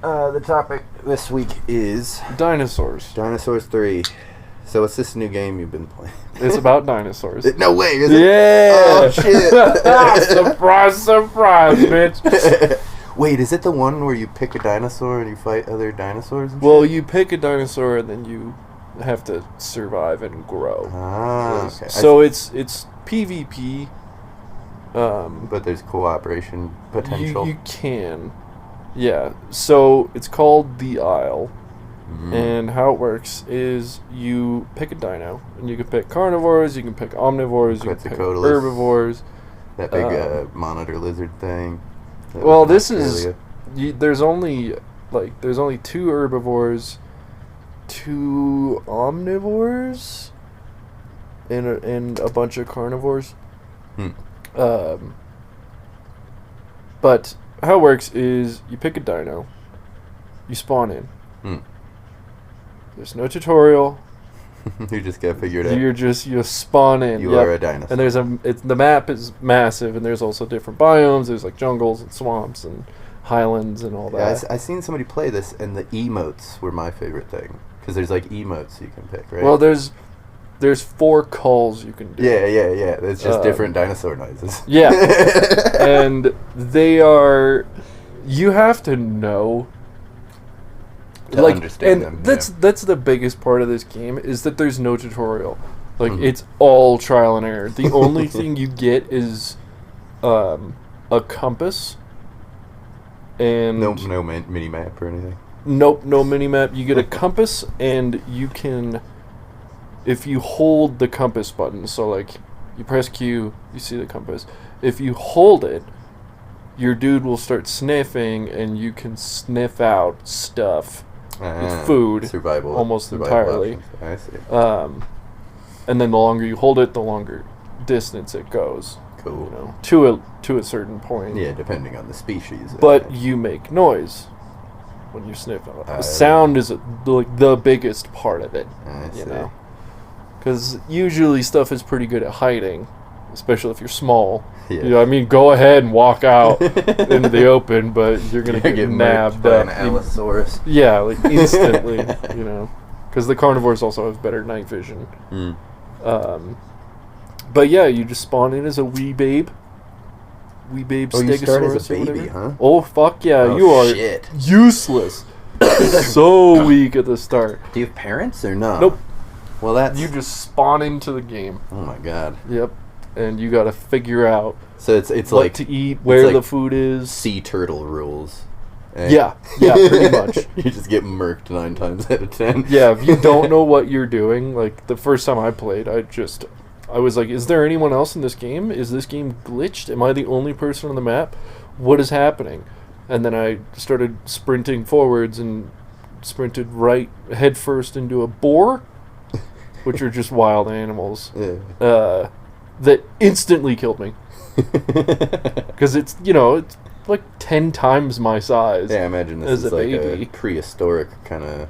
The topic this week is Dinosaurs. Dinosaurs 3. So what's this new game you've been playing? It's about dinosaurs. No way, is it? Yeah! Oh, shit! Surprise, surprise, bitch! Wait, is it the one where you pick a dinosaur and you fight other dinosaurs and Well, shit? you pick a dinosaur and then you have to survive and grow. Ah, okay. So it's PvP. But there's cooperation potential. You can. Yeah. So it's called The Isle. And how it works is you pick a dino, and you can pick carnivores, you can pick omnivores, you can pick herbivores. That big monitor lizard thing. Well, this is there's only two herbivores, two omnivores, and a bunch of carnivores. But how it works is you pick a dino, you spawn in. There's no tutorial. You just gotta figure it out. You spawn in. You are a dinosaur. And the map is massive, and there's also different biomes. There's like jungles and swamps and highlands and all that. Yeah, I seen somebody play this, and the emotes were my favorite thing because there's like emotes you can pick, right? Well, there's 4 calls you can do. Yeah. It's just different dinosaur noises. Yeah, and they are. You have to know. To understand them. That's the biggest part of this game is that there's no tutorial. Like it's all trial and error. The only thing you get is a compass and no mini map or anything. Nope, no mini map. You get a compass, and you can, if you hold the compass button. So like you press Q, you see the compass. If you hold it, your dude will start sniffing, and you can sniff out stuff. Food, survival, almost entirely. Options. I see. And then the longer you hold it, the longer distance it goes. Cool. You know, to a certain point. Yeah, depending on the species. But you make noise when you sniff. Sound is like the biggest part of it. I see. You know, because usually stuff is pretty good at hiding, especially if you're small. Yeah. You know, I mean, go ahead and walk out into the open, but you're gonna get nabbed by up. an Allosaurus. Yeah, like instantly. You know, because the carnivores also have better night vision. But yeah, you just spawn in as a wee babe. Stegosaurus. You start as a baby, huh? Oh fuck yeah, you are useless. So weak at the start. Do you have parents or no? Nope. Well, that's you just spawn into the game. Oh my god. Yep. And you got to figure out. So it's what like to eat, where like the food is. Sea turtle rules. Yeah, pretty much. You just get murked 9 times out of 10. Yeah, if you don't know what you're doing, like the first time I played, I was like, is there anyone else in this game? Is this game glitched? Am I the only person on the map? What is happening? And then I started sprinting forwards and sprinted right head first into a boar, which are just wild animals. Yeah. That instantly killed me. Because it's like 10 times my size. Yeah, I imagine this is like baby. a prehistoric kind of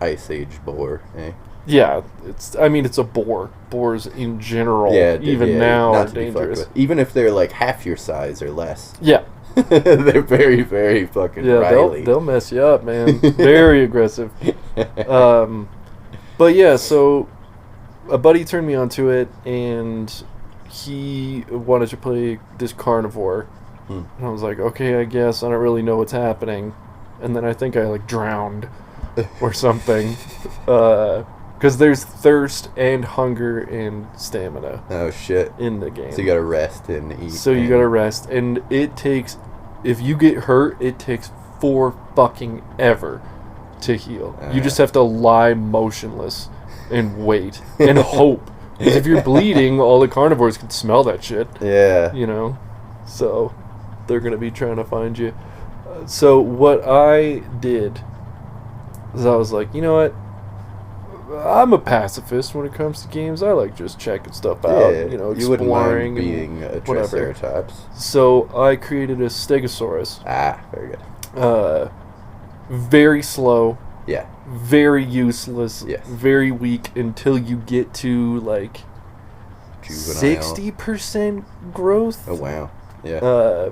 ice age boar, eh? Yeah, it's a boar. Boars in general, now, are dangerous. Even if they're like half your size or less. Yeah. They're very, very fucking wily. They'll mess you up, man. Very aggressive. But yeah, so a buddy turned me onto it, and he wanted to play this carnivore. And I was like, okay, I guess. I don't really know what's happening. And then I think I like drowned or something. Because there's thirst and hunger and stamina. Oh shit! In the game, so you gotta rest and eat. So you gotta rest, and it takes. If you get hurt, it takes 4 fucking ever to heal. You just have to lie motionless and wait and hope. Because if you're bleeding, all the carnivores can smell that shit. Yeah. You know, so they're gonna be trying to find you. So what I did is I was like, you know what? I'm a pacifist when it comes to games. I like just checking stuff out, exploring. You wouldn't mind being a Triceratops. So I created a Stegosaurus. Very good. Very slow. Yeah. Very useless. Yes. Very weak until you get to like juvenile. 60% growth. Oh wow. Yeah.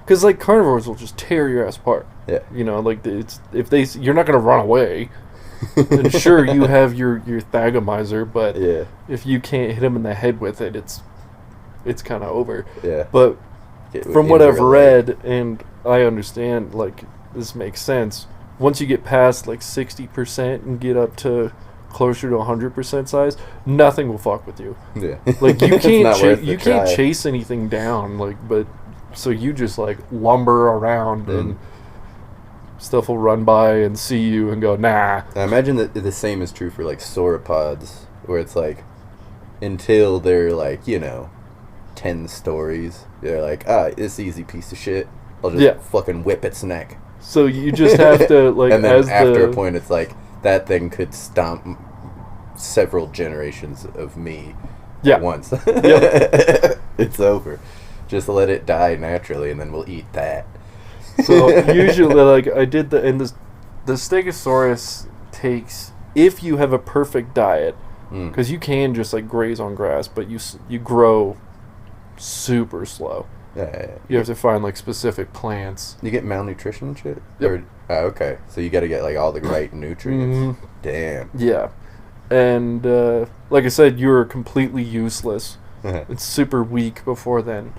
because like carnivores will just tear your ass apart. Yeah. You know, like you're not gonna run away. And sure, you have your Thagomizer, but if you can't hit him in the head with it, it's kind of over. Yeah. But from what I've read, and I understand, like, this makes sense, once you get past like 60% and get up to closer to 100% size, nothing will fuck with you. Yeah. Like, you can't chase anything down, like, but so you just like lumber around and stuff will run by and see you and go, nah. I imagine that the same is true for like sauropods, where it's like until they're like, 10 stories, they're like, this easy piece of shit, I'll just fucking whip its neck. So you just have to like, and then after a point, it's like that thing could stomp several generations of me at once. It's over. Just let it die naturally, and then we'll eat that. So usually, like, I did the Stegosaurus takes, if you have a perfect diet, because you can just like graze on grass, but you grow super slow. Yeah. You have to find like specific plants. You get malnutrition and shit? Yep. Okay. So you got to get like all the right nutrients. Damn. Yeah. And like I said, you were completely useless. It's super weak before then.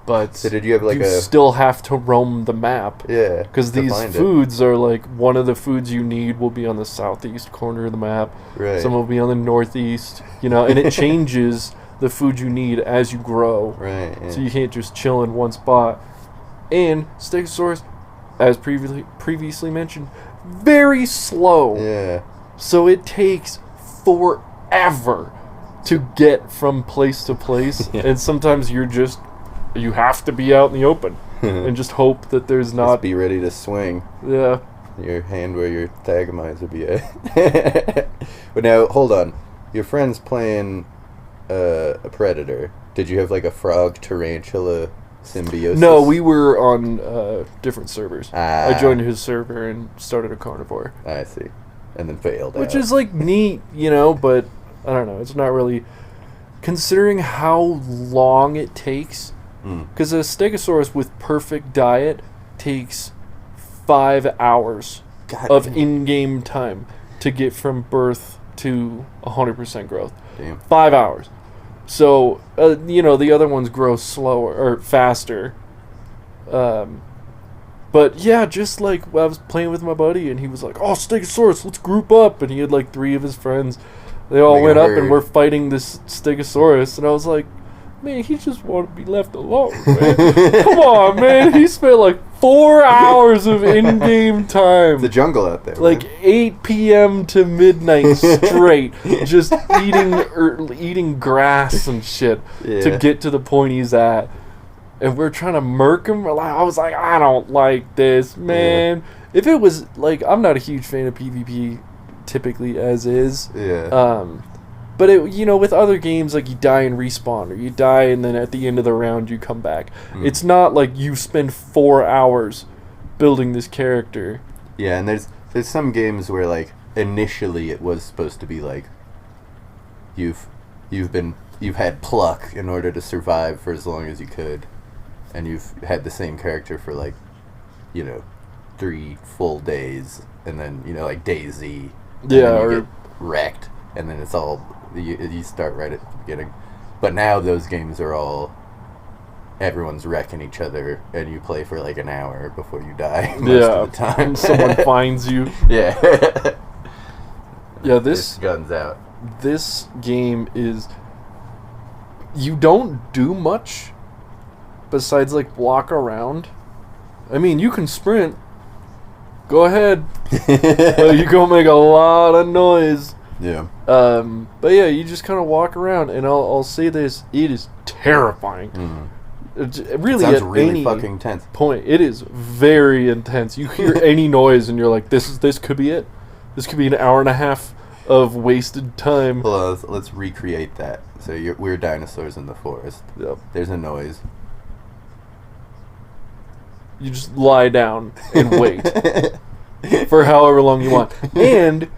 But so did you have like you still have to roam the map. Yeah. Because these foods are like, one of the foods you need will be on the southeast corner of the map. Right. Some will be on the northeast. And it changes the food you need as you grow. Right. Yeah. So you can't just chill in one spot. And Stegosaurus, as previously mentioned, very slow. Yeah. So it takes forever to get from place to place. And sometimes you have to be out in the open and just hope that there's not... Just be ready to swing. Yeah. Your hand where your Thagomizer be at. But now, hold on. Your friend's playing a predator. Did you have like a frog tarantula symbiosis? No, we were on different servers. I joined his server and started a carnivore. I see. And then failed Which is like neat, but I don't know. It's not really... Considering how long it takes... Because a Stegosaurus with perfect diet takes 5 hours of in-game time to get from birth to 100% growth. Damn. 5 hours. So, the other ones grow slower or faster. But yeah, just like I was playing with my buddy and he was like, "Oh, Stegosaurus, let's group up." And he had like 3 of his friends. They all went up and were fighting this Stegosaurus. And I was like, man, he just want to be left alone, man. Come on, man. He spent like 4 hours of in-game time. The jungle out there. Like 8 p.m. to midnight straight, just eating grass and shit to get to the point he's at. And we're trying to murk him. I was like, I don't like this, man. Yeah. If it was like, I'm not a huge fan of PvP typically as is. Yeah. But with other games, like you die and respawn, or you die and then at the end of the round you come back. It's not like you spend 4 hours building this character. Yeah, and there's some games where like initially it was supposed to be like you've had pluck in order to survive for as long as you could, and you've had the same character for like 3 full days, and then like DayZ, or get wrecked, and then it's all. You start right at the beginning. But now those games are all... Everyone's wrecking each other, and you play for like an hour before you die most of the time. Someone finds you. Yeah. This... Guns out. This game is... You don't do much besides like walk around. I mean, you can sprint. Go ahead. But you go make a lot of noise. Yeah. But yeah, you just kind of walk around, and I'll say this: it is terrifying. Really, it sounds at really any fucking intense. point, it is very intense. You hear any noise, and you're like, "This could be it. This could be an hour and a half of wasted time." Well, let's recreate that. So we're dinosaurs in the forest. Yep. There's a noise. You just lie down and wait for however long you want, and.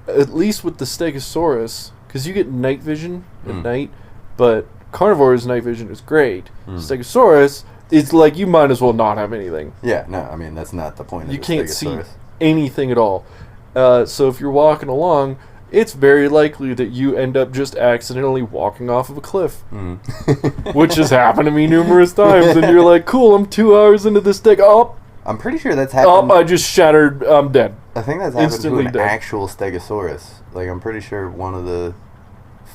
At least with the Stegosaurus, because you get night vision at night, but Carnivore's night vision is great. Stegosaurus, it's like you might as well not have anything. Yeah, no, I mean, that's not the point of You the can't see Stegosaurus. anything at all. So if you're walking along, it's very likely that you end up just accidentally walking off of a cliff. Which has happened to me numerous times. And you're like, cool, I'm 2 hours into this thing. Oh, I'm pretty sure that's happened. I just shattered. I'm dead. I think that's happened Instantly to an dead. actual Stegosaurus. Like, I'm pretty sure one of the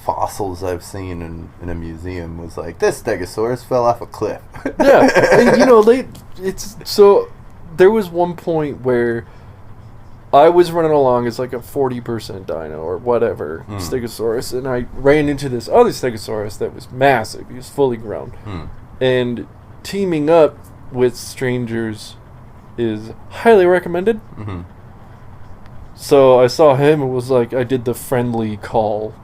fossils I've seen in a museum was like, this Stegosaurus fell off a cliff. Yeah, and so there was one point where I was running along as like a 40% dino or whatever Stegosaurus, and I ran into this other Stegosaurus that was massive. He was fully grown, and teaming up with strangers is highly recommended. So I saw him and was like, I did the friendly call.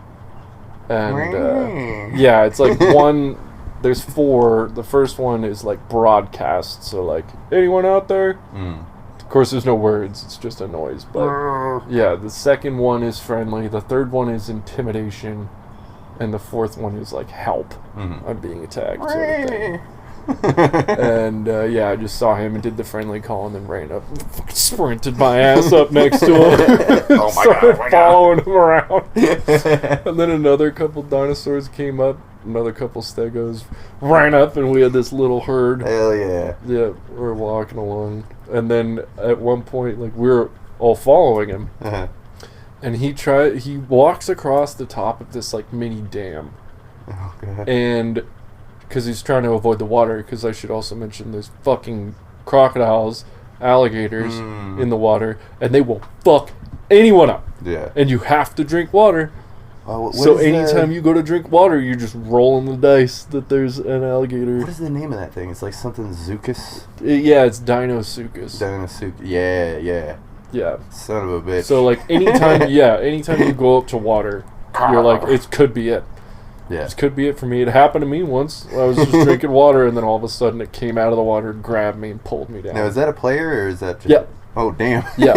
And yeah, it's like one. There's 4. The first one is like broadcast, so like, anyone out there? Of course, there's no words. It's just a noise. But yeah, the second one is friendly. The third one is intimidation, and the fourth one is like help. I'm being attacked. Sort of thing. And yeah, I just saw him and did the friendly call and then ran up and fucking sprinted my ass up next to him. Oh my God, following him around. And then another couple dinosaurs came up, another couple stegos ran up, and we had this little herd. Hell yeah. Yeah, we're walking along. And then at one point, like, we were all following him. And he walks across the top of this like mini dam. Oh God. And because he's trying to avoid the water, because I should also mention there's fucking crocodiles, alligators in the water, and they will fuck anyone up. Yeah. And you have to drink water. So anytime you go to drink water, you're just rolling the dice that there's an alligator. What is the name of that thing? It's like something Zookus? Yeah, it's Dinosaurus. Dinosaurus. Yeah, yeah. Yeah. Son of a bitch. So like anytime you go up to water, you're like, it could be it. Yeah. This could be it for me. It happened to me once. I was just drinking water, and then all of a sudden it came out of the water and grabbed me and pulled me down. Now, is that a player, or is that just... Yeah. Oh, damn. Yeah.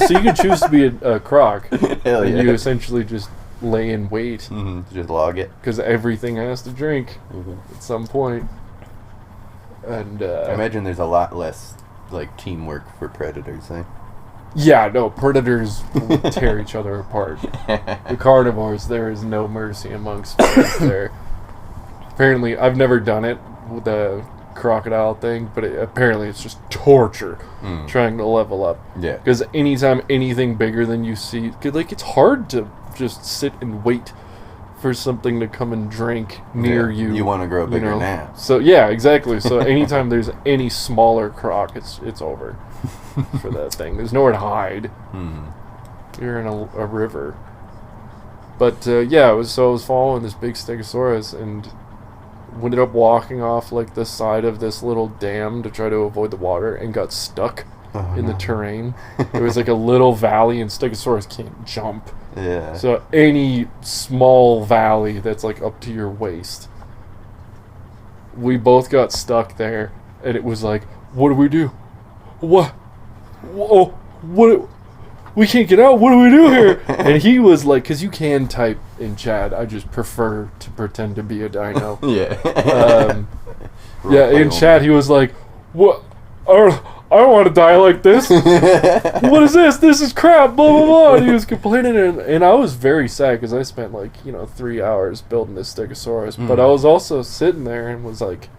So you can choose to be a croc. Hell and yeah. you essentially just lay in wait. Just log it. Because everything has to drink at some point. And I imagine there's a lot less, like, teamwork for predators, eh? yeah, no, predators will tear each other apart. The carnivores, there is no mercy amongst predators there. Apparently, I've never done it with the crocodile thing, but apparently it's just torture trying to level up. Yeah. Because anytime anything bigger than you see, like, it's hard to just sit and wait for something to come and drink near you. You want to grow bigger now. So yeah, exactly. So anytime there's any smaller croc, it's over for that thing. There's nowhere to hide. You're in a river. But yeah, I was following this big Stegosaurus and ended up walking off like the side of this little dam to try to avoid the water and got stuck in the terrain. It was like a little valley, and Stegosaurus can't jump. Yeah. So any small valley that's like up to your waist, we both got stuck there, and it was like, what do we do? What? Whoa, what? We can't get out. What do we do here? And he was like, because you can type in chat. I just prefer to pretend to be a dino. Yeah. Yeah, in chat he was like, what? I don't want to die like this. What is this? This is crap. Blah, blah, blah. And he was complaining, and I was very sad because I spent 3 hours building this Stegosaurus. But I was also sitting there and was like,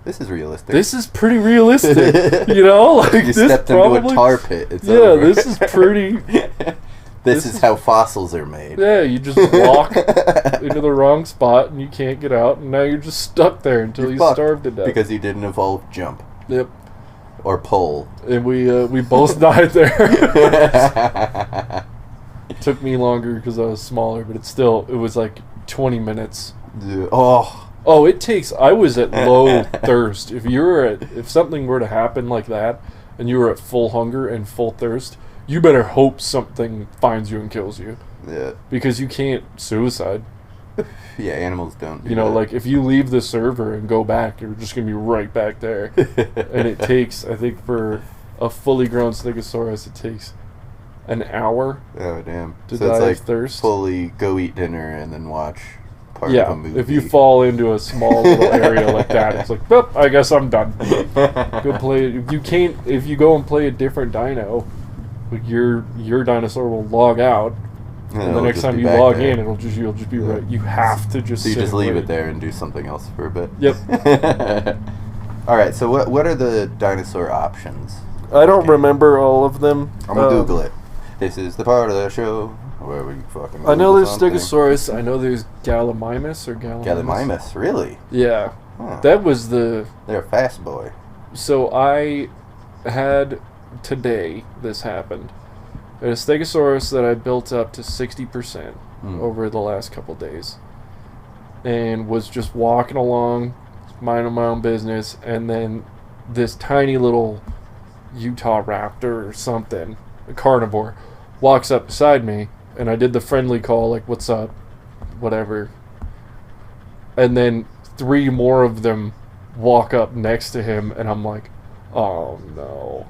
this is realistic. this is pretty realistic. Like, you this stepped probably, into a tar pit. It's yeah, over. this is pretty. This is how fossils are made. Yeah, you just walk into the wrong spot and you can't get out, and now you're just stuck there until you starve to death. Because you didn't evolve jump. Yep. Or pull. And we both died there. It took me longer because I was smaller, but it was like 20 minutes. Yeah. Oh, it takes. I was at low thirst. If something were to happen like that, and you were at full hunger and full thirst, you better hope something finds you and kills you. Yeah. Because you can't suicide. Yeah, animals don't. Like if you leave the server and go back, you're just gonna be right back there. And it takes, I think, for a fully grown Stegosaurus, it takes an hour. Oh damn! To so die it's like of thirst. fully go eat dinner and then watch part of a movie. If you fall into a small little area like that, it's like, well, I guess I'm done. Go play. If you go and play a different dino, like your dinosaur will log out. And the next time you log in, you'll just be right. You have to just. So you just leave it there and do something else for a bit. Yep. All right. So what are the dinosaur options? I don't remember all of them. I'm gonna Google it. This is the part of the show where we fucking. I know there's Stegosaurus. I know there's Gallimimus or Gallimimus, really? Yeah. Huh. That was the. They're a fast boy. So I had today. This happened. I had a Stegosaurus that I built up to 60% over the last couple days, and was just walking along, minding my own business, and then this tiny little Utah raptor or something, a carnivore, walks up beside me, and I did the friendly call, like, what's up, whatever, and then 3 more of them walk up next to him, and I'm like, oh no.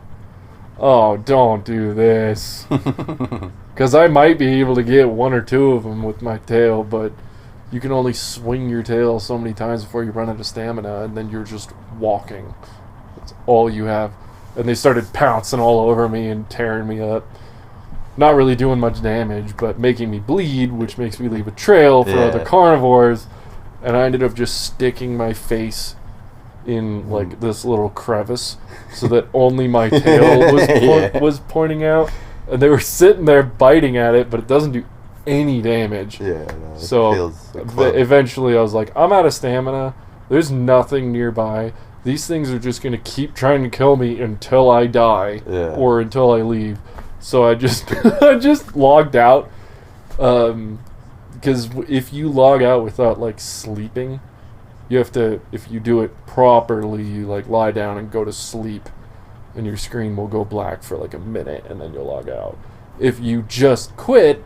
Oh, don't do this. Because I might be able to get 1 or 2 of them with my tail, but you can only swing your tail so many times before you run out of stamina, and then you're just walking. That's all you have. And they started pouncing all over me and tearing me up. Not really doing much damage, but making me bleed, which makes me leave a trail for other carnivores. And I ended up just sticking my face in like this little crevice so that only my tail was pointing out, and they were sitting there biting at it, but it doesn't do any damage. So eventually I was like, I'm out of stamina, there's nothing nearby, these things are just going to keep trying to kill me until I die or until I leave. So I just I just logged out, because if you log out without like sleeping, you have to, if you do it properly, you like lie down and go to sleep, and your screen will go black for like a minute, and then you'll log out. If you just quit,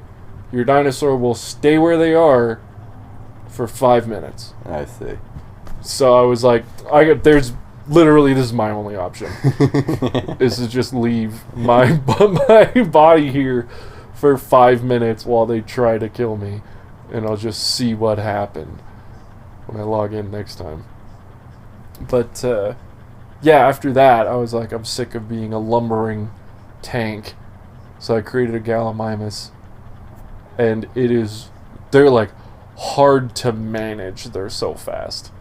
your dinosaur will stay where they are for 5 minutes. I see. So I was like, this is my only option. Is to just leave my body here for 5 minutes while they try to kill me, and I'll just see what happened when I log in next time. But after that I was like, I'm sick of being a lumbering tank, so I created a Gallimimus, and they're like hard to manage. They're so fast,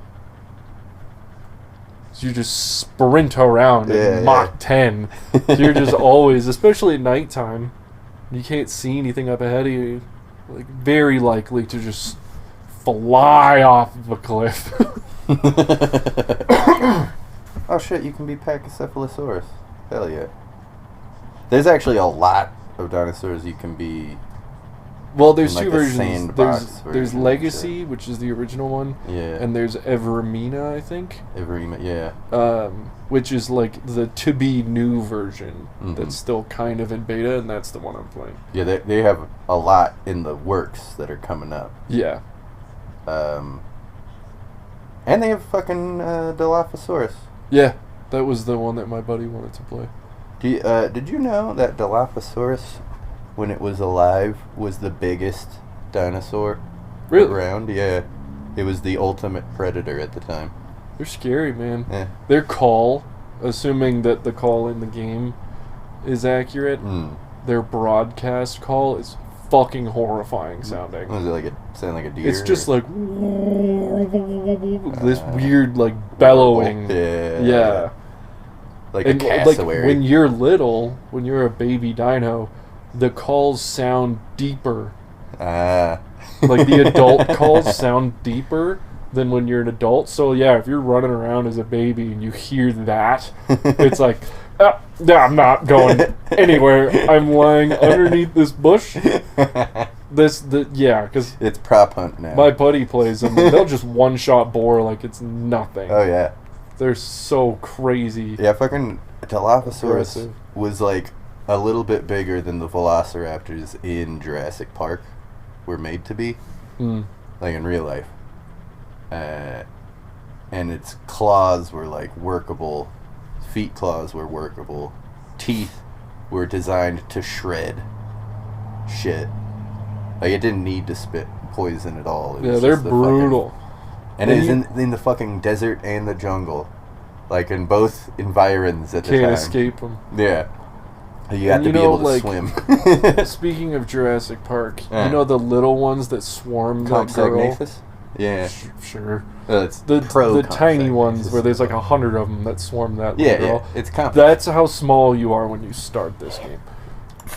so you just sprint around at Mach 10. You're just always, especially at nighttime, you can't see anything up ahead of you, like very likely to just fly off of a cliff. Oh shit, you can be pachycephalosaurs. Hell yeah. There's actually a lot of dinosaurs you can be. Well, there's like 2 versions. There's Legacy, which is the original one. Yeah. And there's Everemina, I think. Everemina, yeah. Which is like the to-be new version that's still kind of in beta, and that's the one I'm playing. Yeah, they have a lot in the works that are coming up. Yeah. And they have fucking Dilophosaurus. Yeah, that was the one that my buddy wanted to play. Did you know that Dilophosaurus, when it was alive, was the biggest dinosaur around? Yeah. It was the ultimate predator at the time. They're scary, man. Yeah. Their call, assuming that the call in the game is accurate, their broadcast call is fucking horrifying sounding. Was it sound like a deer? It's just like this weird like bellowing. Yeah. Like a cassowary. Like when you're little, when you're a baby dino, the calls sound deeper. Like the adult calls sound deeper than when you're an adult. So yeah, if you're running around as a baby and you hear that, it's like, I'm not going anywhere. I'm lying underneath this bush. Because it's prop hunt now. My buddy plays them. And they'll just one-shot bore like it's nothing. Oh yeah, they're so crazy. Yeah, fucking Dilophosaurus was like a little bit bigger than the velociraptors in Jurassic Park were made to be, like in real life. And its claws were like workable. Feet claws were workable. Teeth were designed to shred shit. Like it didn't need to spit poison at all. Yeah, they're brutal. And it is in the fucking desert and the jungle. Like, in both environs at the time. Can't escape them. Yeah. You have to be able to swim. Speaking of Jurassic Park, you know the little ones that swarm that girl? Yeah. Sure. It's the tiny ones where there's like 100 of them that swarm that little girl. Yeah, it's complex. That's how small you are when you start this game.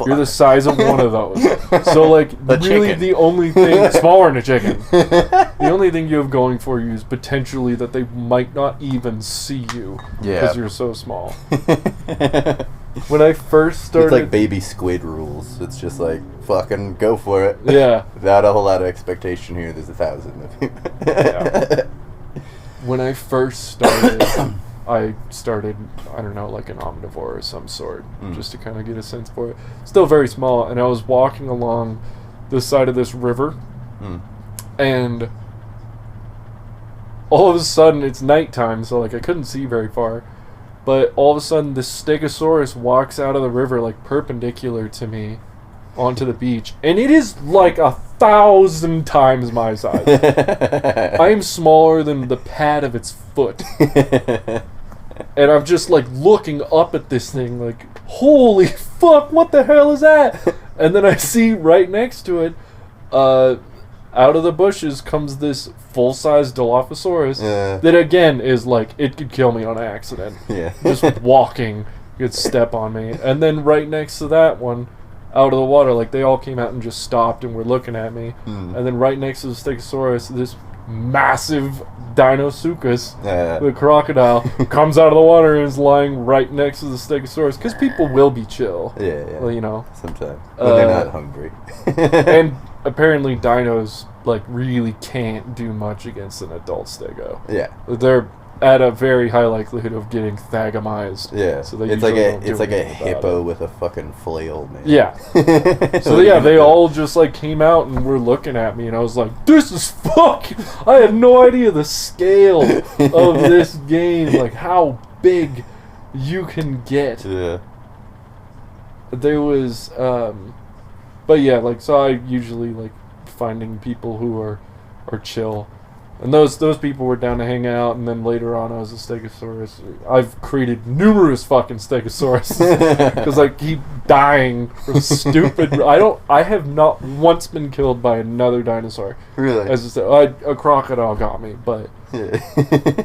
You're the size of one of those. So, like, really the only thing... Smaller than a chicken. The only thing you have going for you is potentially that they might not even see you. Yeah. Because you're so small. When I first started... It's like baby squid rules. It's just like, fucking go for it. Yeah. Without a whole lot of expectation here, there's 1,000 of you. Yeah. When I first started... I started, I don't know, like an omnivore of some sort, just to kind of get a sense for it. Still very small, and I was walking along the side of this river, and all of a sudden, it's nighttime, so like I couldn't see very far, but all of a sudden this Stegosaurus walks out of the river like perpendicular to me onto the beach, and it is like 1,000 times my size. I am smaller than the pad of its foot. And I'm just like looking up at this thing like, holy fuck, what the hell is that? And then I see right next to it, out of the bushes comes this full-size Dilophosaurus that again is like, it could kill me on accident. Yeah. Just walking, it could step on me. And then right next to that one, out of the water, like they all came out and just stopped and were looking at me. And then right next to the Stegosaurus, this massive Dinosaurus, the crocodile, comes out of the water and is lying right next to the Stegosaurus, because people will be chill. Yeah. Well, you know. Sometimes. When they're not hungry. And apparently dinos, like, really can't do much against an adult stego. Yeah. They're at a very high likelihood of getting thagamized. Yeah. So it's like a hippo with a fucking flail, man. Yeah. So yeah, they all just like came out and were looking at me, and I was like, "This is fuck! I had no idea the scale of this game, like how big you can get." Yeah. There was, but yeah, like so I usually like finding people who are chill. And those people were down to hang out, and then later on I was a Stegosaurus. I've created numerous fucking Stegosauruses because I keep dying from stupid. I have not once been killed by another dinosaur. Really? As I said, a crocodile got me, but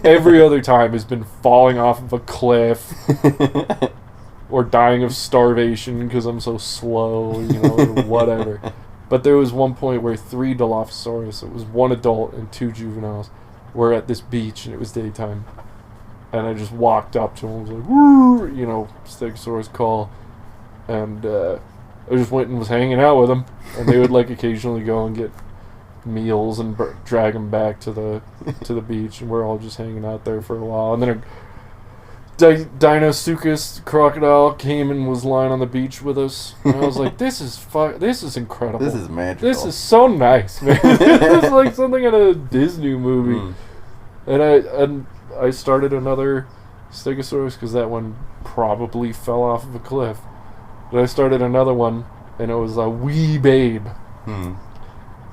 every other time has been falling off of a cliff or dying of starvation because I'm so slow, you know, or whatever. But there was one point where 3 Dilophosaurus, it was 1 adult and 2 juveniles, were at this beach, and it was daytime. And I just walked up to them and was like, woo, you know, Stegosaurus call. And I just went and was hanging out with them. And they would, like, occasionally go and get meals and drag them back to the beach. And we're all just hanging out there for a while. And then a Dinosaurus crocodile came and was lying on the beach with us, and I was like, "This is incredible. This is magical. This is so nice, man. This is like something in a Disney movie." And I started another Stegosaurus because that one probably fell off of a cliff. But I started another one, and it was a wee babe. And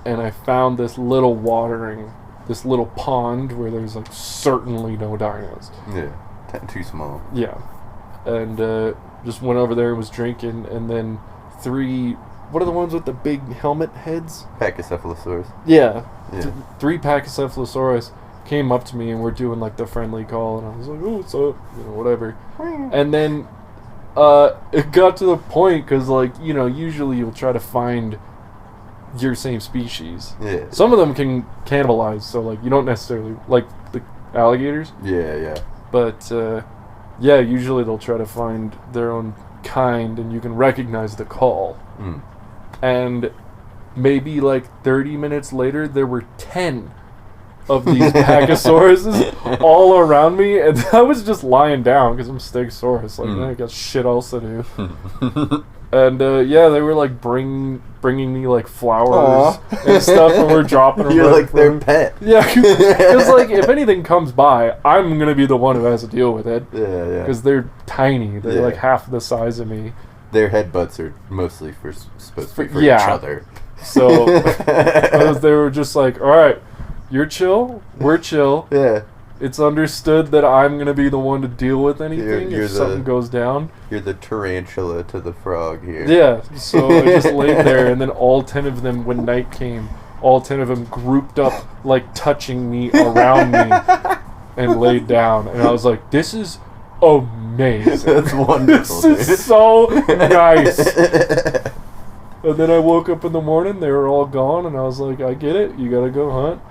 I found this little pond where there's like certainly no dinos. Yeah. Too small. Yeah. And just went over there and was drinking, and then 3... What are the ones with the big helmet heads? Pachycephalosaurs. Yeah. 3 Pachycephalosaurus came up to me and were doing like the friendly call, and I was like, "Oh, what's up?" You know, whatever. And then it got to the point, because like, you know, usually you'll try to find your same species. Yeah. Some of them can cannibalize, so like you don't necessarily... Like the alligators? Yeah. But, yeah, usually they'll try to find their own kind, and you can recognize the call. And maybe, like, 30 minutes later, there were 10 of these Pachysauruses all around me, and I was just lying down, because I'm Stegosaurus. Like, I got shit else to do. And, yeah, they were, like, bringing me, like, flowers and stuff, and we're dropping them. You're like their pet. Yeah, because, like, if anything comes by, I'm going to be the one who has to deal with it. Yeah. Because they're tiny. They're, like, half the size of me. Their headbutts are mostly supposed to be for each other. So they were just like, all right, you're chill, we're chill. Yeah. It's understood that I'm going to be the one to deal with anything if something goes down. You're the tarantula to the frog here. Yeah, so I just laid there, and then all 10 of them, when night came, all 10 of them grouped up, like touching me, around me, and laid down. And I was like, this is amazing. That's wonderful. This is so nice. And then I woke up in the morning, they were all gone, and I was like, I get it, you got to go hunt.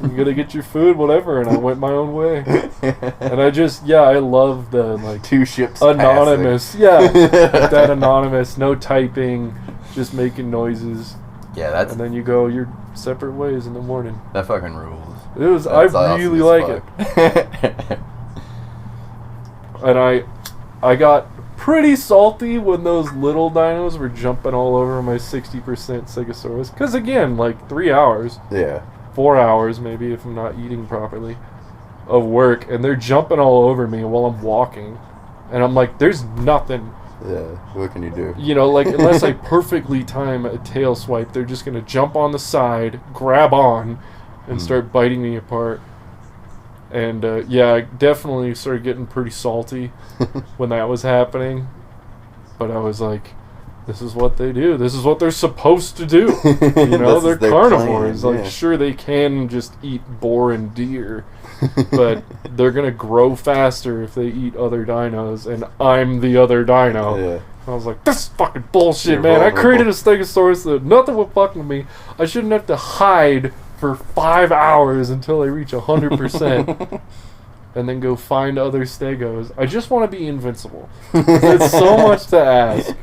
You gotta get your food, whatever, and I went my own way. And I love the, like, 2 ships anonymous, that anonymous, no typing, just making noises. Yeah, and then you go your separate ways in the morning. That fucking rules. It was, That's I really like it. And I got pretty salty when those little dinos were jumping all over my 60% Stegosaurus. Because again, like 3 hours. Yeah. 4 hours maybe if I'm not eating properly of work, and they're jumping all over me while I'm walking, and I'm like, there's nothing. Yeah, what can you do? You know, like, unless I perfectly time a tail swipe, they're just gonna jump on the side, grab on, and start biting me apart. And I definitely started getting pretty salty when that was happening, but I was like, this is what they do. This is what they're supposed to do. You know, they're carnivores. Plan, yeah. Like, sure, they can just eat boar and deer, but they're going to grow faster if they eat other dinos, and I'm the other dino. Yeah. I was like, this is fucking bullshit, You're man. vulnerable. I created a Stegosaurus that nothing would fuck with me. I shouldn't have to hide for 5 hours until I reach 100%. And then go find other Stegos. I just want to be invincible. It's so much to ask.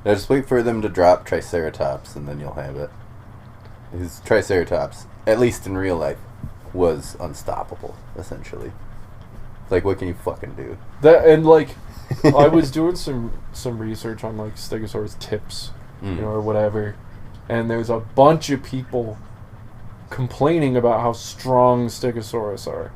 Now just wait for them to drop Triceratops, and then you'll have it. Because Triceratops, at least in real life, was unstoppable, essentially. Like, what can you fucking do? That, and like, I was doing some research on like Stegosaurus tips, you know, or whatever, and there's a bunch of people complaining about how strong Stegosaurus are.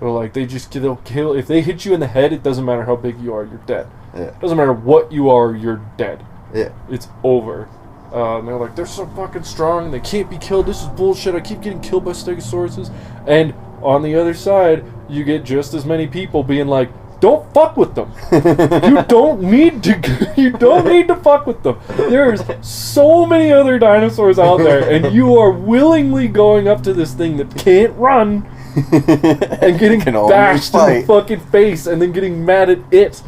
They're like, they'll kill, if they hit you in the head, it doesn't matter how big you are, you're dead. Yeah. Doesn't matter what you are, you're dead. Yeah. It's over. And they're like, they're so fucking strong, they can't be killed, this is bullshit, I keep getting killed by Stegosauruses. And on the other side, you get just as many people being like, don't fuck with them. You don't need to fuck with them. There's so many other dinosaurs out there, and you are willingly going up to this thing that can't run and getting bashed in the fucking face and then getting mad at it.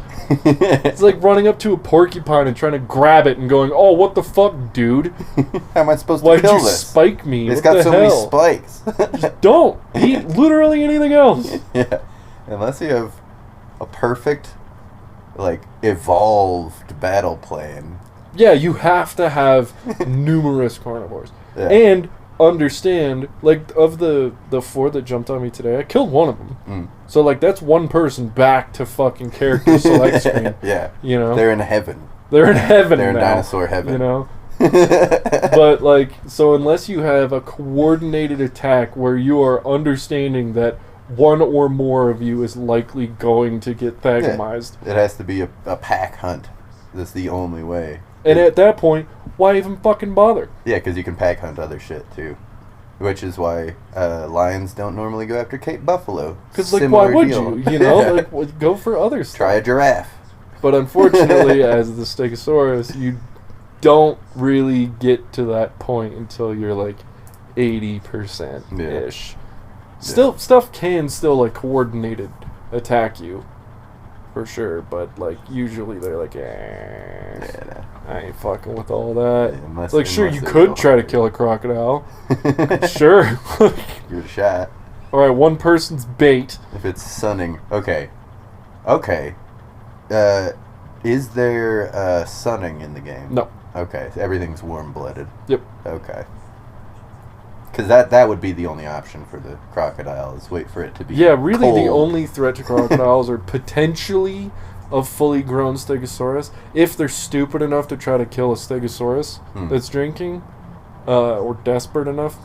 It's like running up to a porcupine and trying to grab it and going, oh, what the fuck, dude? How am I supposed to Why'd kill you this? spike me? It's what got the so hell? many spikes. Just don't eat literally anything else. Yeah. Unless you have a perfect, like, evolved battle plan. Yeah, you have to have numerous carnivores. Yeah. And understand, like, of the 4 that jumped on me today, I killed one of them. So, like, that's one person back to fucking character select screen. Yeah. You know? They're in heaven. They're in heaven They're in now, dinosaur heaven. You know? But, like, so unless you have a coordinated attack where you are understanding that one or more of you is likely going to get thagamized. Yeah. It has to be a pack hunt. That's the only way. And at that point, why even fucking bother? Yeah, because you can pack hunt other shit, too. Which is why lions don't normally go after Cape buffalo. Because, like, why would you? You know? Like, go for other stuff. Try a giraffe. But unfortunately, as the Stegosaurus, you don't really get to that point until you're, like, 80%-ish. Still, stuff can still, like, coordinated attack you. For sure, but, like, usually they're like, Yeah, I ain't fucking with all that. Yeah, It's like, sure, you could try to kill a crocodile. Sure. You're shot. Alright, one person's bait. If it's sunning. Okay. Is there sunning in the game? No. Okay, so everything's warm-blooded. Yep. Okay. Because that would be the only option for the crocodile, is wait for it to be really cold. The only threat to crocodiles are potentially a fully grown Stegosaurus, if they're stupid enough to try to kill a Stegosaurus that's drinking, or desperate enough.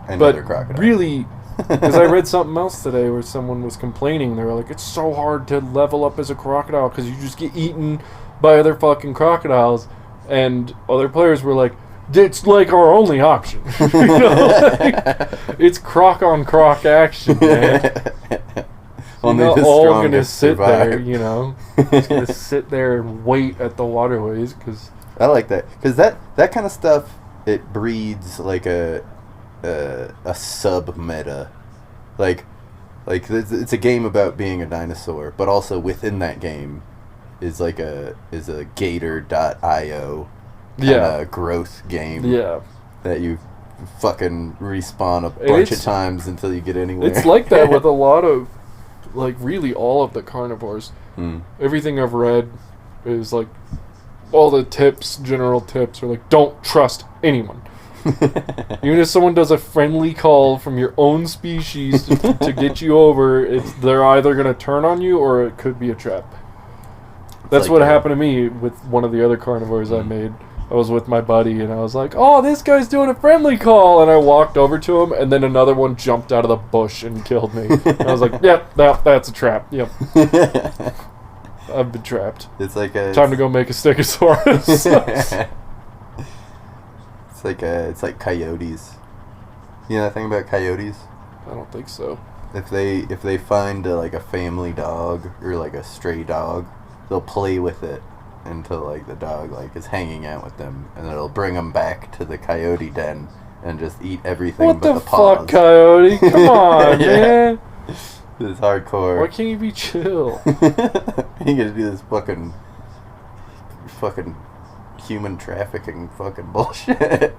Another crocodile. Really, because I read something else today where someone was complaining, they were like, it's so hard to level up as a crocodile because you just get eaten by other fucking crocodiles, and other players were like, it's like our only option. You know, like, it's croc on croc action, man. We're not all gonna sit there, you know. Just gonna sit there and wait at the waterways because I like that because that kind of stuff it breeds like a sub meta, like it's a game about being a dinosaur, but also within that game is a Gator.io growth game. Yeah. That you fucking respawn a bunch of times until you get anywhere. It's like that with a lot of, like, really all of the carnivores. Everything I've read is like all the general tips are like, don't trust anyone. Even if someone does a friendly call from your own species to get you over, they're either going to turn on you or it could be a trap. That's like what happened to me with one of the other carnivores I made. I was with my buddy and I was like, oh, this guy's doing a friendly call. And I walked over to him and then another one jumped out of the bush and killed me. And I was like, yep, that's a trap. Yep. I've been trapped. It's like time to go make a Stegosaurus. It's like coyotes. You know that thing about coyotes? I don't think so. If they find a family dog or like a stray dog, they'll play with it until like the dog is hanging out with them, and it'll bring them back to the coyote den and just eat everything but the paws. What the fuck, coyote? Come on, man. It's hardcore. Why can't you be chill? You gotta do this fucking human trafficking fucking bullshit.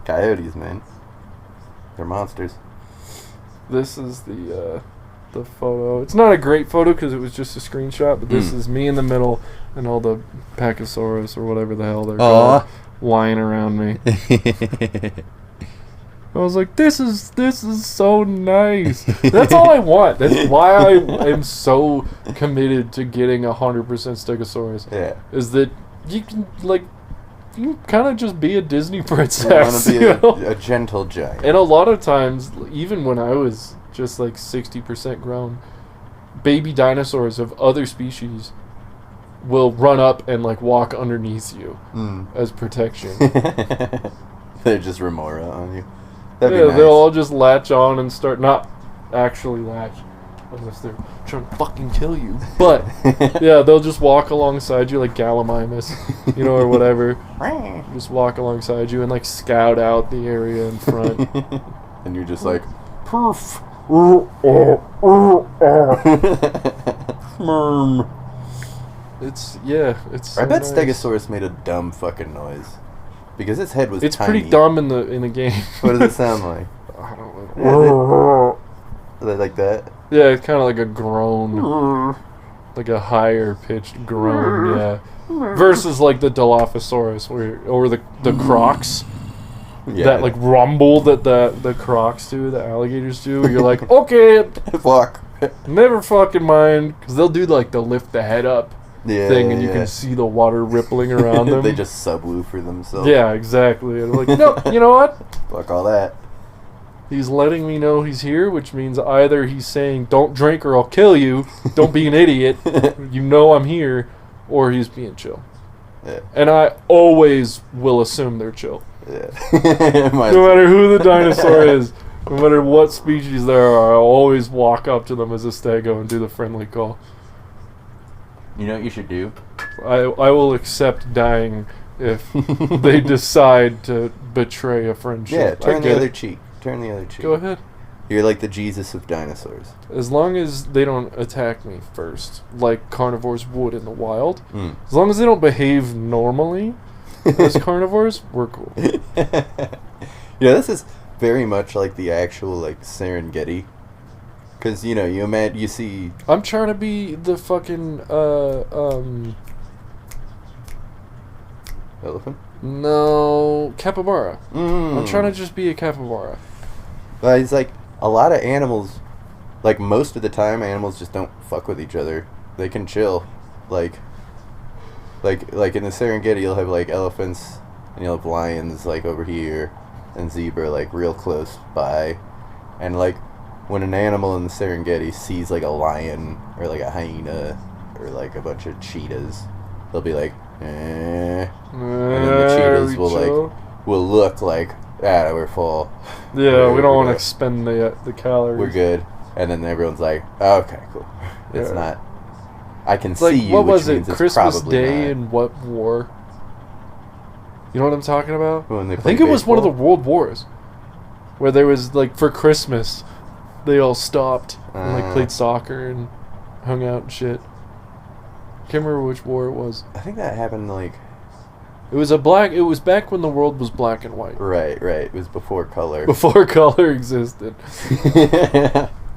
Coyotes, man. They're monsters. This is the photo. It's not a great photo because it was just a screenshot, but this is me in the middle and all the pachycephalosaurs or whatever the hell they're called lying around me. I was like, this is so nice. That's all I want. That's why I am so committed to getting 100% Stegosaurus. Yeah. Is that you can kind of just be a Disney princess. You want to be a gentle giant. And a lot of times, even when I was just like 60% grown, baby dinosaurs of other species will run up and like walk underneath you as protection. They just remora on you. That'd be nice. They'll all just latch on and start, not actually latch, unless they're trying to fucking kill you. But, yeah, they'll just walk alongside you like Gallimimus, or whatever. Just walk alongside you and, like, scout out the area in front. And you're just like, poof. It's so I bet nice. Stegosaurus made a dumb fucking noise. Because its head was tiny. It's pretty dumb in the game. What does it sound like? I don't know. Like that? Yeah, it's kind of like a groan. Like a higher pitched groan, yeah. Versus like the Dilophosaurus or the crocs. Yeah. That like rumble that the crocs do, the alligators do. Where you're like, okay, fuck. Never fucking mind. Because they'll lift the head up. Thing and you can see the water rippling around them. They just subwoofer themselves. Yeah, exactly. And like, no, you know what? Fuck all that. He's letting me know he's here, which means either he's saying, don't drink or I'll kill you. Don't be an idiot. You know I'm here. Or he's being chill. Yeah. And I always will assume they're chill. Yeah. No matter who the dinosaur is, no matter what species there are, I'll always walk up to them as a stego and do the friendly call. You know what you should do? I will accept dying if they decide to betray a friendship. Yeah, turn the other cheek. Turn the other cheek. Go ahead. You're like the Jesus of dinosaurs. As long as they don't attack me first, like carnivores would in the wild. As long as they don't behave normally as carnivores, we're cool. This is very much like the actual Serengeti. Because, you see... I'm trying to be the fucking, elephant? No, capybara. I'm trying to just be a capybara. But it's like, a lot of animals, most of the time, animals just don't fuck with each other. They can chill. Like in the Serengeti, you'll have, elephants, and you'll have lions, over here, and zebra, real close by. And, when an animal in the Serengeti sees a lion or a hyena or a bunch of cheetahs, they'll be like, and then the cheetahs will will look like, we're full. Yeah, we don't want to good. expend the calories. We're good. And then everyone's like, oh, okay, cool. It's Yeah. not. I can It's see like, you, what which was it? means it's Christmas probably Day not. and what war? You know what I'm talking about? When they I play think it was one of the baseball? world wars, where there was like for Christmas, they all stopped and like played soccer and hung out and shit. Can't remember which war it was. I think that happened like... It was back when the world was black and white. Right. It was before color. Before color existed.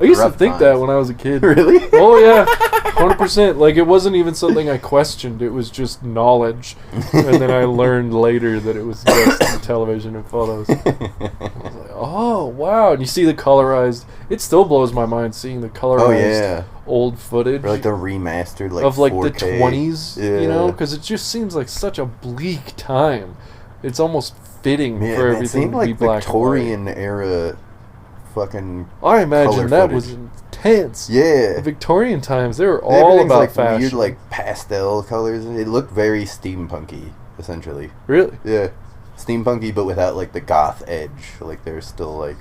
I used Rough to think times. that when I was a kid. Really? Oh yeah, 100%. Like it wasn't even something I questioned. It was just knowledge, and then I learned later that it was just television and photos. I was like, oh wow! And you see the colorized. It still blows my mind seeing the colorized old footage Or like the remastered, like of like 4K. the 20s. Yeah. You know, because it just seems like such a bleak time. It's almost fitting Man, for it everything seemed to be like black Victorian era fucking... I imagine color that footage. was intense. Yeah. The Victorian times, they were all Everything's about like fashion. weird, like pastel colors. It looked very steampunky, essentially. Really? Yeah, steampunky, but without like the goth edge. Like there's still like.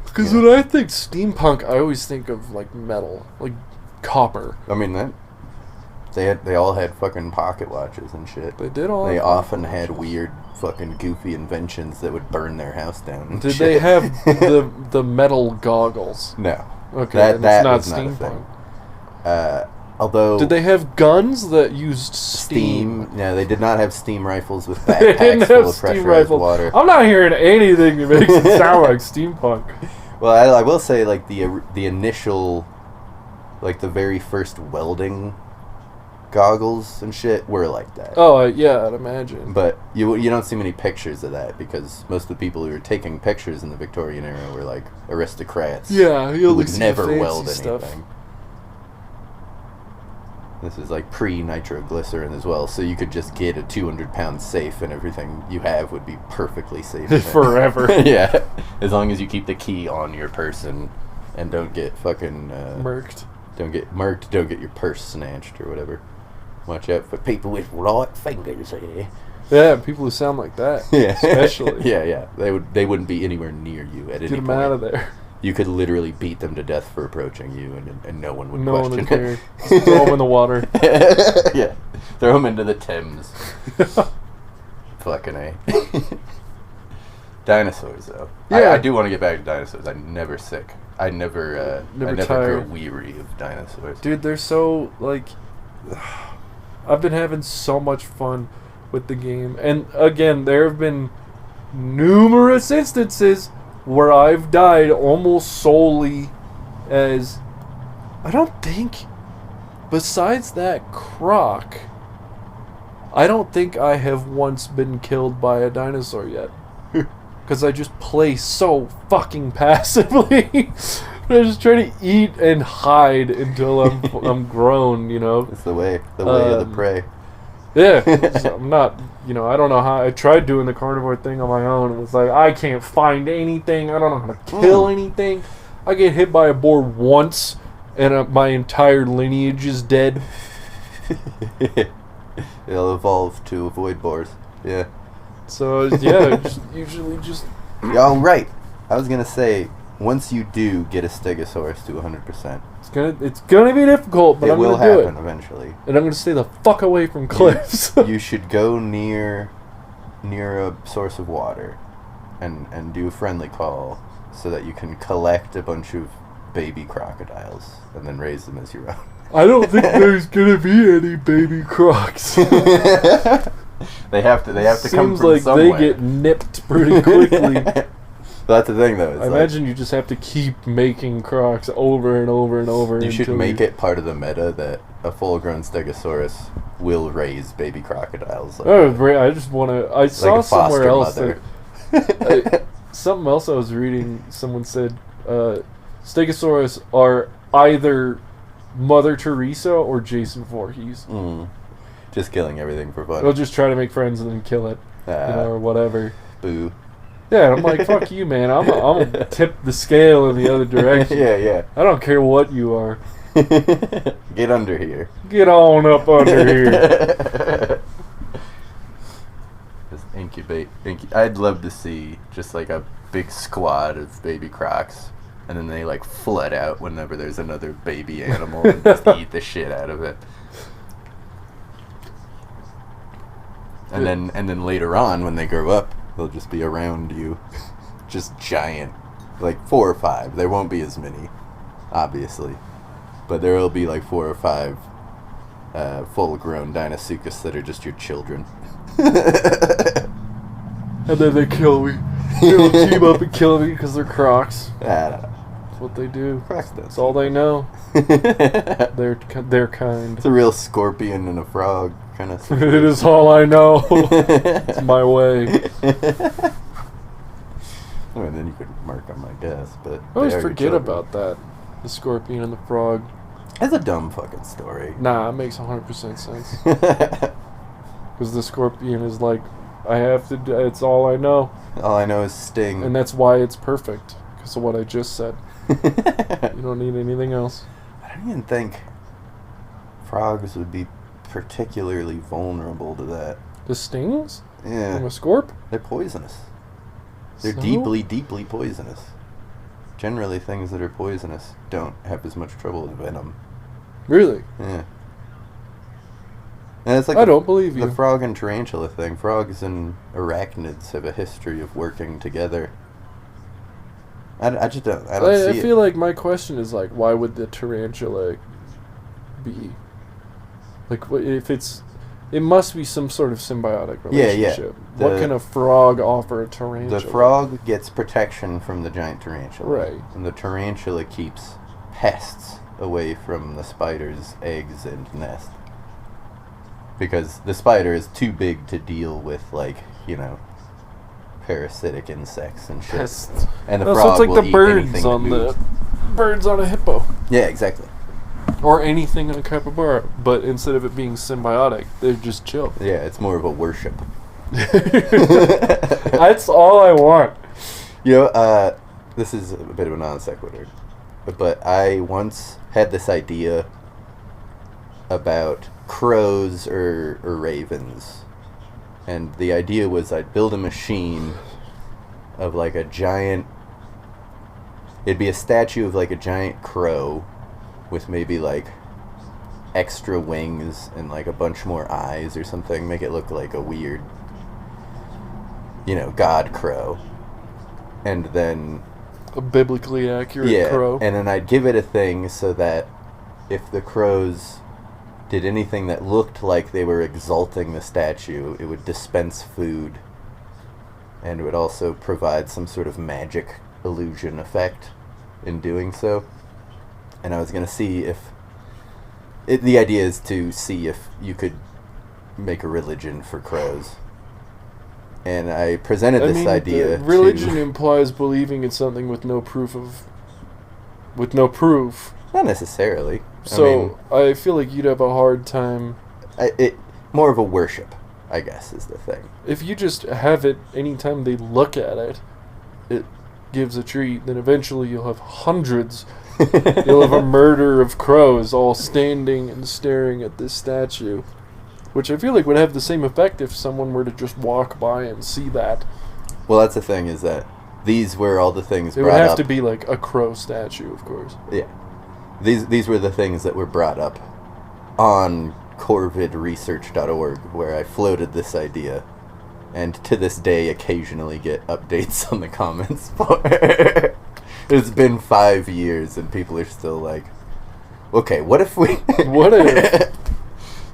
Because Yeah. when I think steampunk, I always think of like metal, like copper. I mean that. They all had fucking pocket watches and shit. They did all. They have often watches. had weird fucking goofy inventions that would burn their house down. And Did shit. they have the metal goggles? No. Okay, That that's not was not a steampunk. thing. Although. Did they have guns that used steam? No, they did not have steam rifles with They didn't backpacks full have of steam pressurized rifles. water. I'm not hearing anything that makes it sound like steampunk. Well, I will say, like, the initial, like, the very first welding goggles and shit were like that. Oh, yeah, I'd imagine. But you don't see many pictures of that because most of the people who were taking pictures in the Victorian era were, like, aristocrats. Yeah, you who only would see never fancy weld stuff. anything. This is, like, pre-nitroglycerin as well, so you could just get a 200-pound safe and everything you have would be perfectly safe. in it. Forever. Yeah, as long as you keep the key on your person and don't get fucking Murked. don't get murked, don't get your purse snatched or whatever. Watch out for people with right fingers here. Yeah, people who sound like that. Yeah, Especially. yeah. They wouldn't be anywhere near you at Get any them point. out of there. You could literally beat them to death for approaching you, and no one would No one question would care. Just throw them in the water. it. Yeah, throw them into the Thames. Fucking A. Dinosaurs, though. Yeah. I do want to get back to dinosaurs. I'm never sick. I never grow tired. weary of dinosaurs. Dude, they're so, like... I've been having so much fun with the game. And, again, there have been numerous instances where I've died almost solely as... I don't think... Besides that croc, I don't think I have once been killed by a dinosaur yet. Because I just play so fucking passively. I just try to eat and hide until I'm grown, you know. It's the way of the prey. Yeah, so I'm not, you know, I don't know how. I tried doing the carnivore thing on my own. It was like, I can't find anything. I don't know how to kill anything. I get hit by a boar once, and my entire lineage is dead. It'll evolve to avoid boars. Yeah. So, yeah, usually just... Oh, right. I was going to say, once you do get a Stegosaurus to 100%, It's gonna be difficult, but it I'm will gonna do happen it. eventually. And I'm gonna stay the fuck away from cliffs. You should go near a source of water and do a friendly call so that you can collect a bunch of baby crocodiles and then raise them as your own. I don't think there's gonna be any baby crocs. They have to come Seems from like somewhere. they get nipped pretty quickly. That's the thing, though. I imagine you just have to keep making crocs over and over and over. You should make it part of the meta that a full-grown Stegosaurus will raise baby crocodiles. I just want to. I saw a somewhere foster else mother. something else I was reading. Someone said Stegosaurus are either Mother Teresa or Jason Voorhees. Just killing everything for fun. They'll just try to make friends and then kill it, or whatever. Boo. Yeah, and I'm like, fuck you, man. I'm gonna tip the scale in the other direction. Yeah. I don't care what you are. Get under here. Get on up under here. Just ink I'd love to see just like a big squad of baby crocs, and then they like flood out whenever there's another baby animal and just eat the shit out of it. And then later on, when they grow up, they'll just be around you, just giant, like 4 or 5. There won't be as many, obviously, but there will be like 4 or 5 full-grown Dinosaurus that are just your children. And then they kill me. They'll team up and kill me because they're crocs. I don't know. That's what they do. Crocs don't. That's all they know. They're kind. It's a real scorpion and a frog kind of thing. It is all I know. It's my way. I mean, then you could mark them, I guess. But I always forget about that. The scorpion and the frog. That's a dumb fucking story. Nah, it makes 100% sense. Because the scorpion is like, it's all I know. All I know is sting. And that's why it's perfect. Because of what I just said. You don't need anything else. I don't even think frogs would be particularly vulnerable to that. The stings? Yeah. From a scorp? They're poisonous. They're So? deeply, deeply poisonous. Generally, things that are poisonous don't have as much trouble with venom. Really? Yeah. And it's like I don't believe you. The frog and tarantula thing. Frogs and arachnids have a history of working together. I just don't. I don't see I feel like my question is like, why would the tarantula be? Like, if it must be some sort of symbiotic relationship. Yeah. What can a frog offer a tarantula? The frog gets protection from the giant tarantula. Right. And the tarantula keeps pests away from the spider's eggs and nest. Because the spider is too big to deal with, like, parasitic insects and shit. Pests. And the So frog it's like will the eat birds anything on that moves. birds on a hippo. Yeah, exactly. Or anything in a capybara. But instead of it being symbiotic, they're just chill. Yeah, it's more of a worship. That's all I want. This is a bit of a non sequitur, but I once had this idea about crows or ravens, and the idea was I'd build a machine of like a giant. It'd be a statue of like a giant crow with maybe like extra wings and like a bunch more eyes or something. Make it look like a weird, god crow. And then A biblically accurate crow. and then I'd give it a thing so that if the crows did anything that looked like they were exalting the statue, it would dispense food, and it would also provide some sort of magic illusion effect in doing so. And I was going to see if... the idea is to see if you could make a religion for crows. And I presented this idea religion implies believing in something with no proof of... With no proof. Not necessarily. So, I feel like you'd have a hard time... More of a worship, I guess, is the thing. If you just have it anytime they look at it, it gives a treat, then eventually you'll have hundreds. You'll have a murder of crows all standing and staring at this statue. Which I feel like would have the same effect if someone were to just walk by and see that. Well, that's the thing, is that these were all the things It brought would have up. to be like a crow statue, of course. Yeah. These were the things that were brought up on corvidresearch.org, where I floated this idea, and to this day occasionally get updates on the comments for it. It's been 5 years and people are still like, okay, what if we... What if...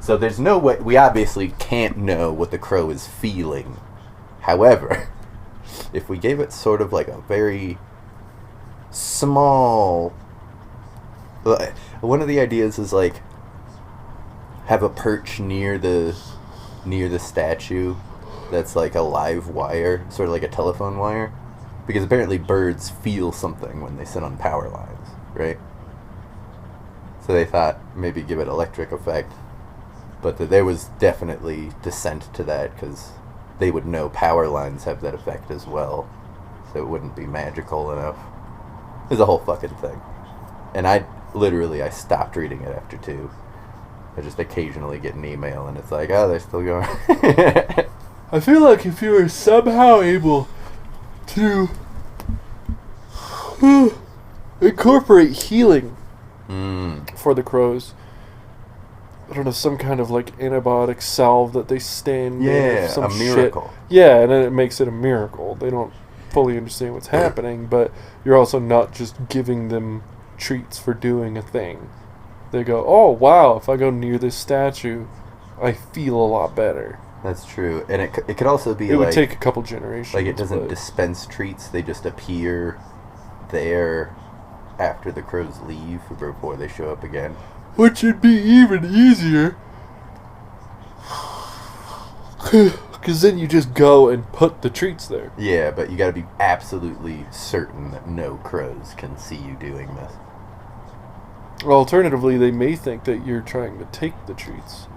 So there's no way... We obviously can't know what the crow is feeling. However, if we gave it sort of like a very small... One of the ideas is like have a perch near the statue that's like a live wire, sort of like a telephone wire, because apparently birds feel something when they sit on power lines, right? So they thought maybe give it electric effect, but there was definitely dissent to that because they would know power lines have that effect as well, so it wouldn't be magical enough. It's a whole fucking thing. And I stopped reading it after 2. I just occasionally get an email and it's like, oh, they're still going. I feel like if you were somehow able to incorporate healing for the crows, I don't know, some kind of like antibiotic salve that they stand in, some a miracle. Shit. Yeah, and then it makes it a miracle. They don't fully understand what's happening, but you're also not just giving them treats for doing a thing. They go, oh wow, if I go near this statue, I feel a lot better. That's true, and it could also be it would take a couple generations. Like it doesn't dispense treats; they just appear there after the crows leave before they show up again. Which would be even easier, because then you just go and put the treats there. Yeah, but you got to be absolutely certain that no crows can see you doing this. Alternatively, they may think that you're trying to take the treats.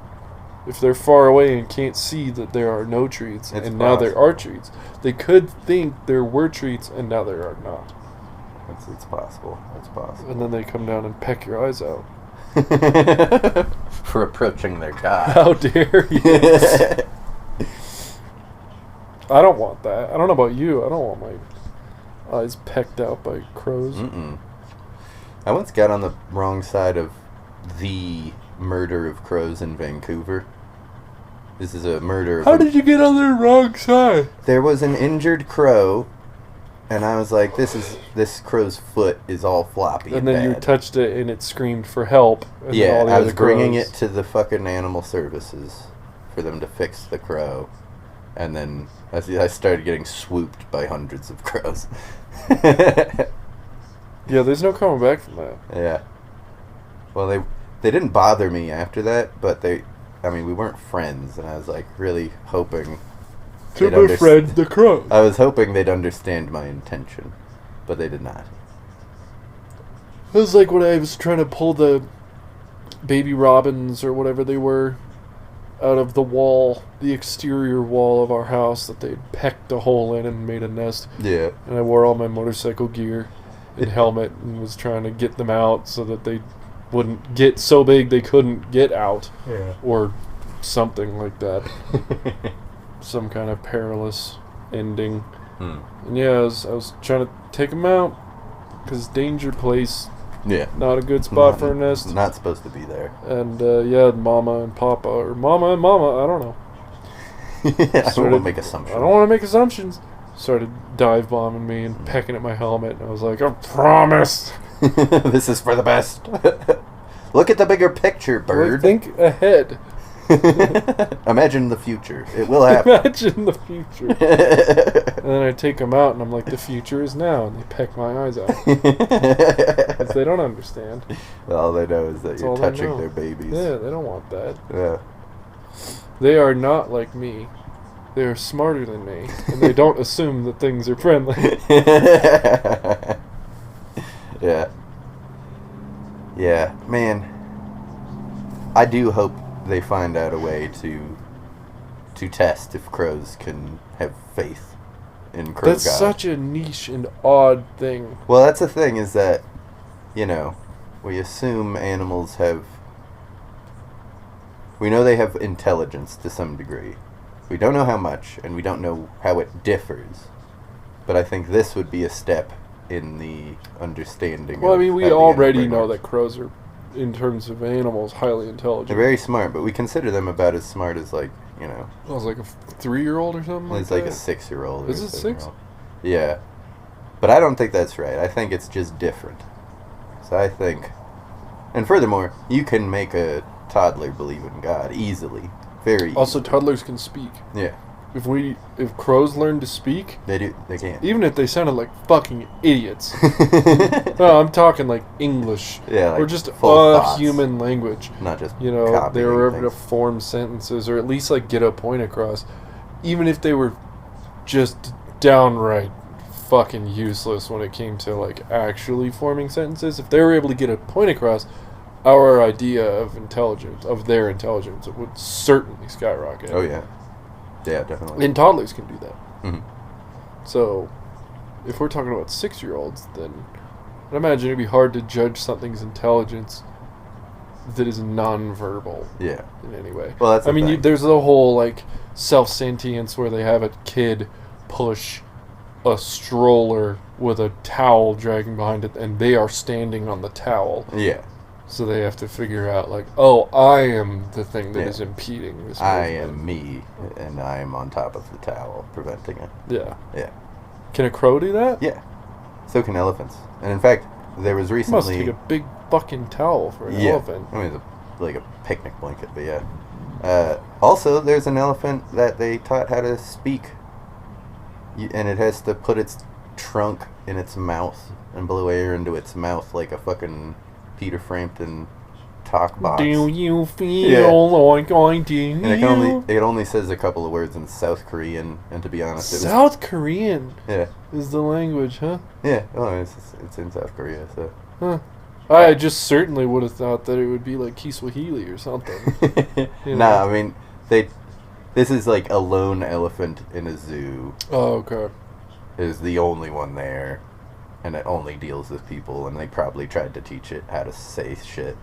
If they're far away and can't see that there are no treats, and now there are treats, they could think there were treats and now there are not. It's possible. It's possible. And then they come down and peck your eyes out. For approaching their god. How dare you? I don't want that. I don't know about you. I don't want my eyes pecked out by crows. I once got on the wrong side of the murder of crows in Vancouver. This is a murder. How did you get on the wrong side? There was an injured crow, and I was like, this crow's foot is all floppy and then bad. You touched it and it screamed for help. And yeah, all the I other was bringing crows. it to the fucking animal services for them to fix the crow. And then I started getting swooped by hundreds of crows. Yeah, there's no coming back from that. Yeah. Well, they didn't bother me after that, but we weren't friends, and I was like really hoping to befriend the crows. I was hoping they'd understand my intention, but they did not. It was like when I was trying to pull the baby robins or whatever they were out of the wall, the exterior wall of our house that they'd pecked a hole in and made a nest. Yeah. And I wore all my motorcycle gear and helmet and was trying to get them out so that they wouldn't get so big they couldn't get out. Yeah. Or something like that. Some kind of perilous ending. And yeah, I was trying to take them out because danger place. Yeah. Not a good spot for a nest. Not supposed to be there. And Mama and Papa, or Mama and Mama, I don't know. I don't want to make assumptions. I don't want to make assumptions. Started dive bombing me and pecking at my helmet, and I was like, I promise. This is for the best. Look at the bigger picture, bird. Think ahead. Imagine the future. It will happen. Imagine the future. And then I take them out, and I'm like, the future is now, and they peck my eyes out. Because they don't understand. All they know is that That's you're all they touching know. their babies. Yeah, they don't want that. Yeah. They are not like me. They are smarter than me, and they don't assume that things are friendly. Yeah. Yeah, man. I do hope they find out a way to test if crows can have faith in crow That's God. such a niche and odd thing. Well, that's the thing is that, we assume animals have... We know they have intelligence to some degree. We don't know how much, and we don't know how it differs. But I think this would be a step in the understanding. Well, I mean, we how the already animal know brain that crows are, in terms of animals, highly intelligent. They're very smart, but we consider them about as smart as, I was like a 3-year-old or something it's like like that. a 6-year-old. Is it 6? Yeah. But I don't think that's right. I think it's just different. So I think... And furthermore, you can make a toddler believe in God easily. Very easily. Also, toddlers can speak. Yeah. If crows learn to speak, They do. They can. even if they sounded like fucking idiots. No, I'm talking like English. Yeah, like or just full thoughts. human language. Not just They were copying able to things. form sentences or at least like get a point across. Even if they were just downright fucking useless when it came to like actually forming sentences, if they were able to get a point across, our idea of their intelligence, it would certainly skyrocket. Oh, yeah. Yeah, definitely. And toddlers can do that. Mhm. So, if we're talking about 6-year-olds, then I imagine it'd be hard to judge something's intelligence that is non-verbal. Yeah. In any way. Well, that's. I mean, there's the whole like self-sentience where they have a kid push a stroller with a towel dragging behind it, and they are standing on the towel. Yeah. So they have to figure out, like, oh, I am the thing that is impeding this movement. I am me, and I am on top of the towel, preventing it. Yeah. Yeah. Can a crow do that? Yeah. So can elephants. And in fact, there was recently... Must take a big fucking towel for an elephant. I mean, it's like a picnic blanket, but yeah. Also, there's an elephant that they taught how to speak. And it has to put its trunk in its mouth and blow air into its mouth like a fucking Peter Frampton talk box. Do you feel like I do? And it only says a couple of words in South Korean, and to be honest, South Korean yeah, is the language, huh? Yeah, oh, it's in South Korea, so. Huh. I just certainly would have thought that it would be like Kiswahili or something. You know? Nah, I mean, this is like a lone elephant in a zoo. Oh, okay. Is the only one there, and it only deals with people, and they probably tried to teach it how to say shit.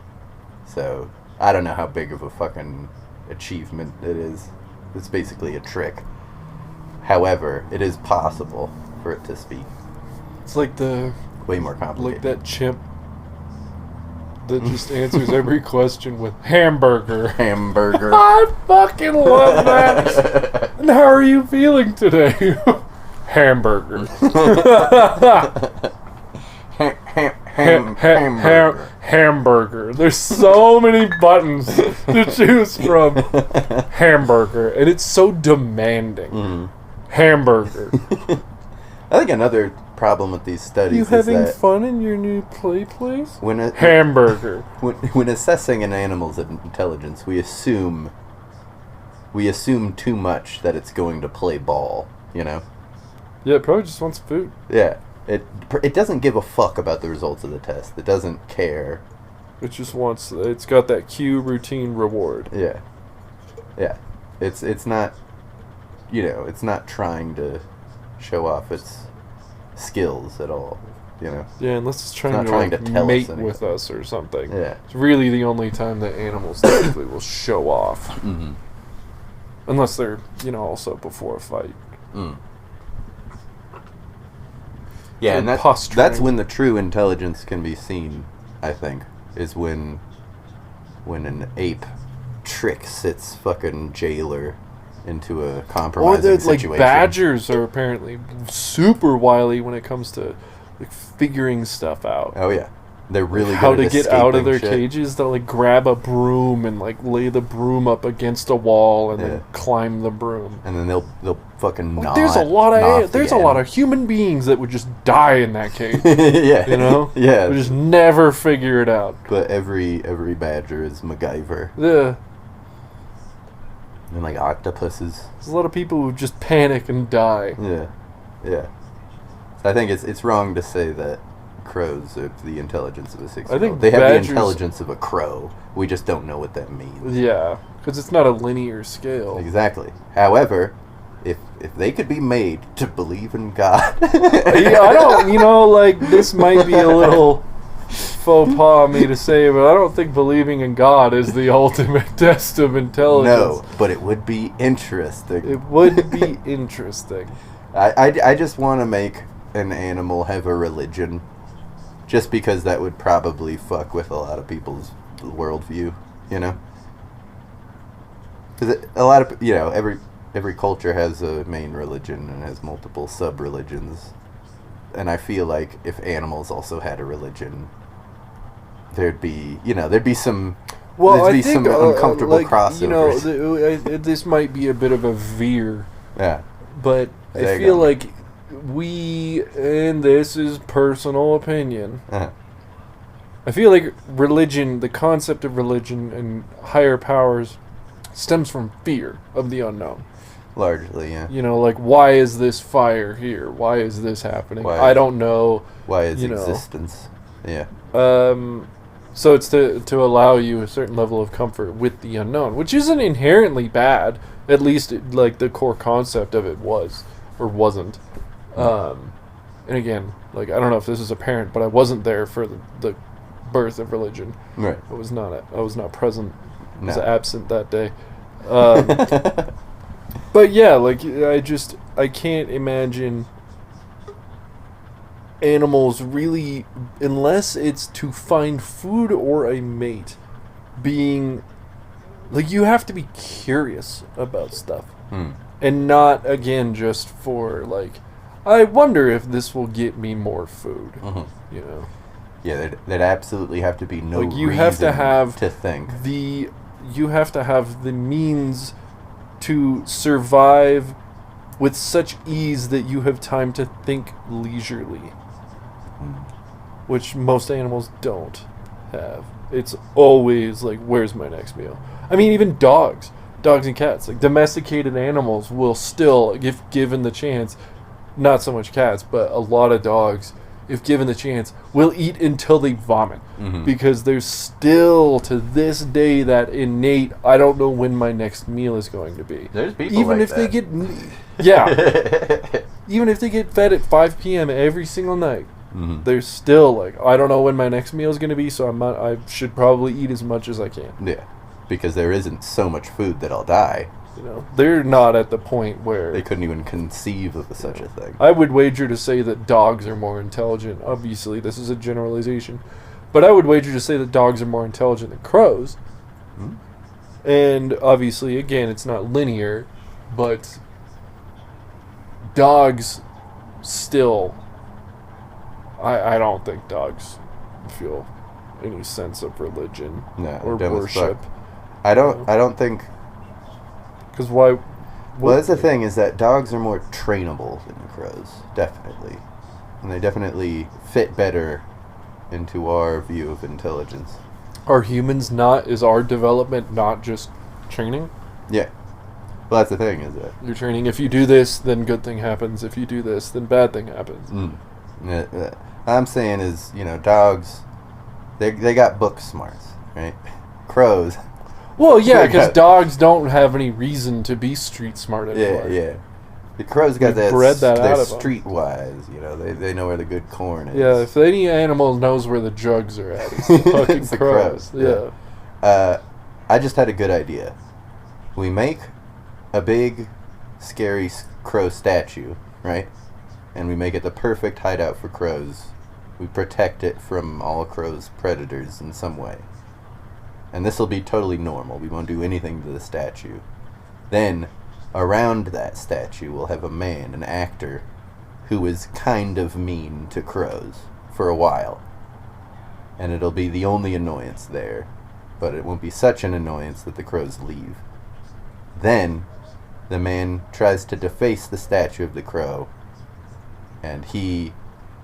So, I don't know how big of a fucking achievement it is. It's basically a trick. However, it is possible for it to speak. It's like the... Way more complicated. Like that chimp that just answers every question with hamburger. Hamburger. I fucking love that. And how are you feeling today? Hamburger. Hamburger. There's so many buttons to choose from. Hamburger. And it's so demanding. Mm-hmm. Hamburger. I think another problem with these studies You is having that fun in your new play place? Hamburger. Hamburger. When assessing an animal's intelligence, we assume too much that it's going to play ball, you know? Yeah, it probably just wants food. Yeah. It doesn't give a fuck about the results of the test. It doesn't care. It just wants... It's got that cue routine reward. Yeah. Yeah. It's not... You know, it's not trying to show off its skills at all, you know? Yeah, unless it's trying to tell mate us with us or something. Yeah. It's really the only time that animals typically will show off. Mm-hmm. Unless they're, also before a fight. Mm. Yeah, and that's when the true intelligence can be seen, I think, is when an ape tricks its fucking jailer into a compromising situation. Like badgers are apparently super wily when it comes to like figuring stuff out. Oh yeah, they're really how good at to get out of their shit. cages. They'll like grab a broom and like lay the broom up against a wall and then climb the broom. And then they'll fucking like, there's a lot of human beings that would just die in that cage. Yeah, yeah, would just never figure it out. But every badger is MacGyver. Yeah. And like octopuses. There's a lot of people who just panic and die. Yeah, yeah. So I think it's wrong to say that crows are the intelligence of a 6-year-old. I think they have the intelligence of a crow. We just don't know what that means. Yeah, because it's not a linear scale. Exactly. However, if they could be made to believe in God, yeah, I don't. This might be a little faux pas of me to say, but I don't think believing in God is the ultimate test of intelligence. No, but it would be interesting. It would be interesting. I just want to make an animal have a religion, just because that would probably fuck with a lot of people's worldview, you know? Because a lot of, every culture has a main religion and has multiple sub-religions. And I feel like if animals also had a religion, there'd be some uncomfortable crossovers. This might be a bit of a veer. Yeah. But I feel like and this is personal opinion, I feel like religion, the concept of religion and higher powers stems from fear of the unknown. Largely, yeah. Why is this fire here? Why is this happening? I don't know. Why is existence? Yeah. So it's to allow you a certain level of comfort with the unknown, which isn't inherently bad. At least, the core concept of it was, or wasn't. And again, I don't know if this is apparent, but I wasn't there for the birth of religion. Right. I was not present. I was No. absent that day. But yeah, like I can't imagine animals really, unless it's to find food or a mate, being like, you have to be curious about stuff. And not, again, just for, like, I wonder if this will get me more food. You know? Yeah, there'd absolutely have to be no Like, you reason have to have to think. You have to have the means to survive with such ease that you have time to think leisurely. Which most animals don't have. It's always, like, where's my next meal? I mean, even dogs and cats, like domesticated animals will still, if given the chance, not so much cats, but a lot of dogs, if given the chance, will eat until they vomit. Because there's still, to this day, that innate, I don't know when my next meal is going to be. There's people even like if that. they get, yeah, even if they get fed at 5 p.m. every single night, they're still like, I don't know when my next meal is going to be, so I should probably eat as much as I can. Yeah, because there isn't so much food that I'll die. You know, they're not at the point where They couldn't even conceive of such a thing. I would wager to say that dogs are more intelligent. Obviously, this is a generalization, but I would wager to say that dogs are more intelligent than crows. And obviously, again, it's not linear, but dogs still, I don't think dogs feel any sense of religion or dumb as worship. fuck. I don't think. Because why? Well, that's the thing, is that dogs are more trainable than crows, definitely, and they definitely fit better into our view of intelligence. Are humans not? Is our development not just training? Yeah. Well, that's the thing, is that You're training. If you do this, then good thing happens. If you do this, then bad thing happens. I'm saying is, dogs, they got book smarts, right? Crows. Well, yeah, because got- dogs don't have any reason to be street smart anymore. Yeah. The crows got We've bred that they're out of 'em. streetwise, they know where the good corn is. Yeah, if any animal knows where the drugs are at, it's the fucking It's the crows. crows, Yeah. I just had a good idea. We make a big, scary crow statue, right? And we make it the perfect hideout for crows. We protect it from all crows' predators in some way. And this will be totally normal. We won't do anything to the statue. Then, around that statue, we'll have a man, an actor, who is kind of mean to crows for a while. And it'll be the only annoyance there. But it won't be such an annoyance that the crows leave. Then, the man tries to deface the statue of the crow, and he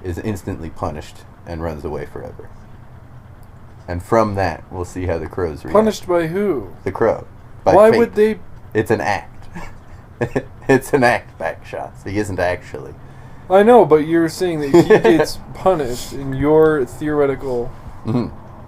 is instantly punished and runs away forever. And from that, we'll see how the crows react. Punished by who? The crow. By Why fate. would they? It's an act. It's an act, Backshots. He isn't actually. I know, but you're saying that he gets punished in your theoretical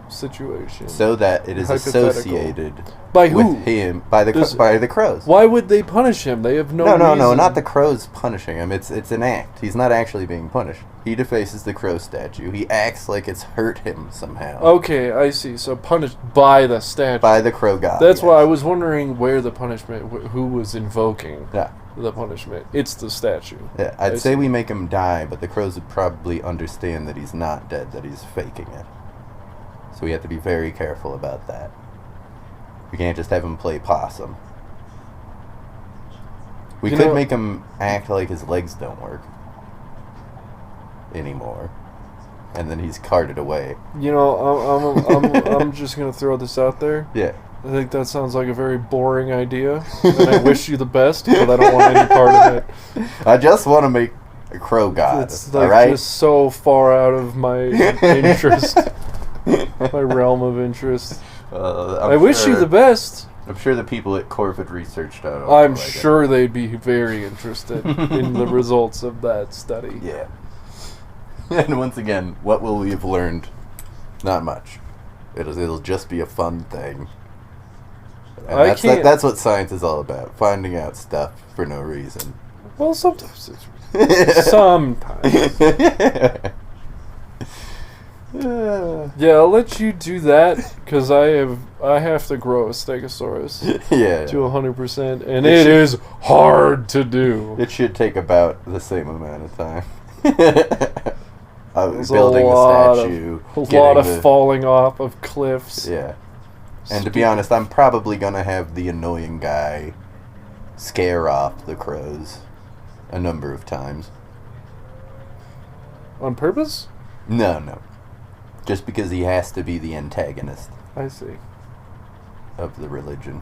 situation. So that it is Hypothetical. associated By who? with him, by the Does- by the crows. Why would they punish him? They have no No, reason. not the crows punishing him. It's an act. He's not actually being punished. He defaces the crow statue. He acts like it's hurt him somehow. Okay, I see. So punished by the statue. By the crow god. That's why I yes. was wondering where the punishment, who was invoking Yeah. the punishment. It's the statue. Yeah, I'd say we make him die, but the crows would probably understand that he's not dead, that he's faking it. So we have to be very careful about that. We can't just have him play possum. We You could know- make him act like his legs don't work anymore, and then he's carted away. You know, I'm just gonna throw this out there. Yeah. I think that sounds like a very boring idea, and I wish you the best, but I don't want any part of it. I just want to make a crow god. It's like all right? just so far out of my interest, my realm of interest. I'm I wish you sure- the best. I'm sure the people at Corvid research.org. I'm like it. sure they'd be very interested in the results of that study. Yeah. And once again, what will we have learned? Not much. It'll just be a fun thing. And I can't- that's what science is all about. Finding out stuff for no reason. Well, sometimes. Sometimes. Yeah, I'll let you do that because I have to grow a Stegosaurus Yeah. to 100%, and it is hard to do. It should take about the same amount of time. There's Building the statue. A lot of falling off of cliffs. Yeah. And to be honest, I'm probably going to have the annoying guy scare off the crows a number of times. On purpose? No. Just because he has to be the antagonist I see. of the religion.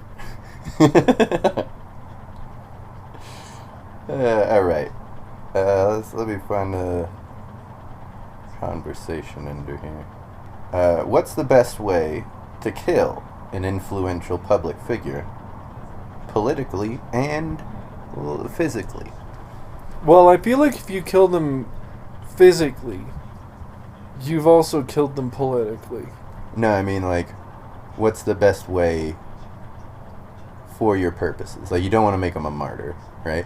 Alright. Let me find a conversation ender here. What's the best way to kill an influential public figure? Politically and physically. Well, I feel like if you kill them physically, you've also killed them politically. No, I mean, like, what's the best way for your purposes? Like, you don't want to make them a martyr, right?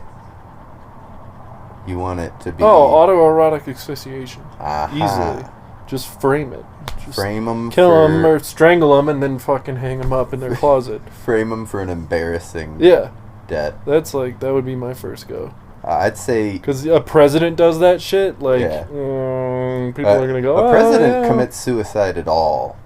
You want it to be... Oh, autoerotic asphyxiation. Aha. Easily. Just frame it. Just frame them kill them or strangle them and then fucking hang them up in their closet. Frame them for an embarrassing death. That would be my first go. I'd say... Because a president does that shit, like, Yeah. People are going to go, a president yeah. commits suicide at all,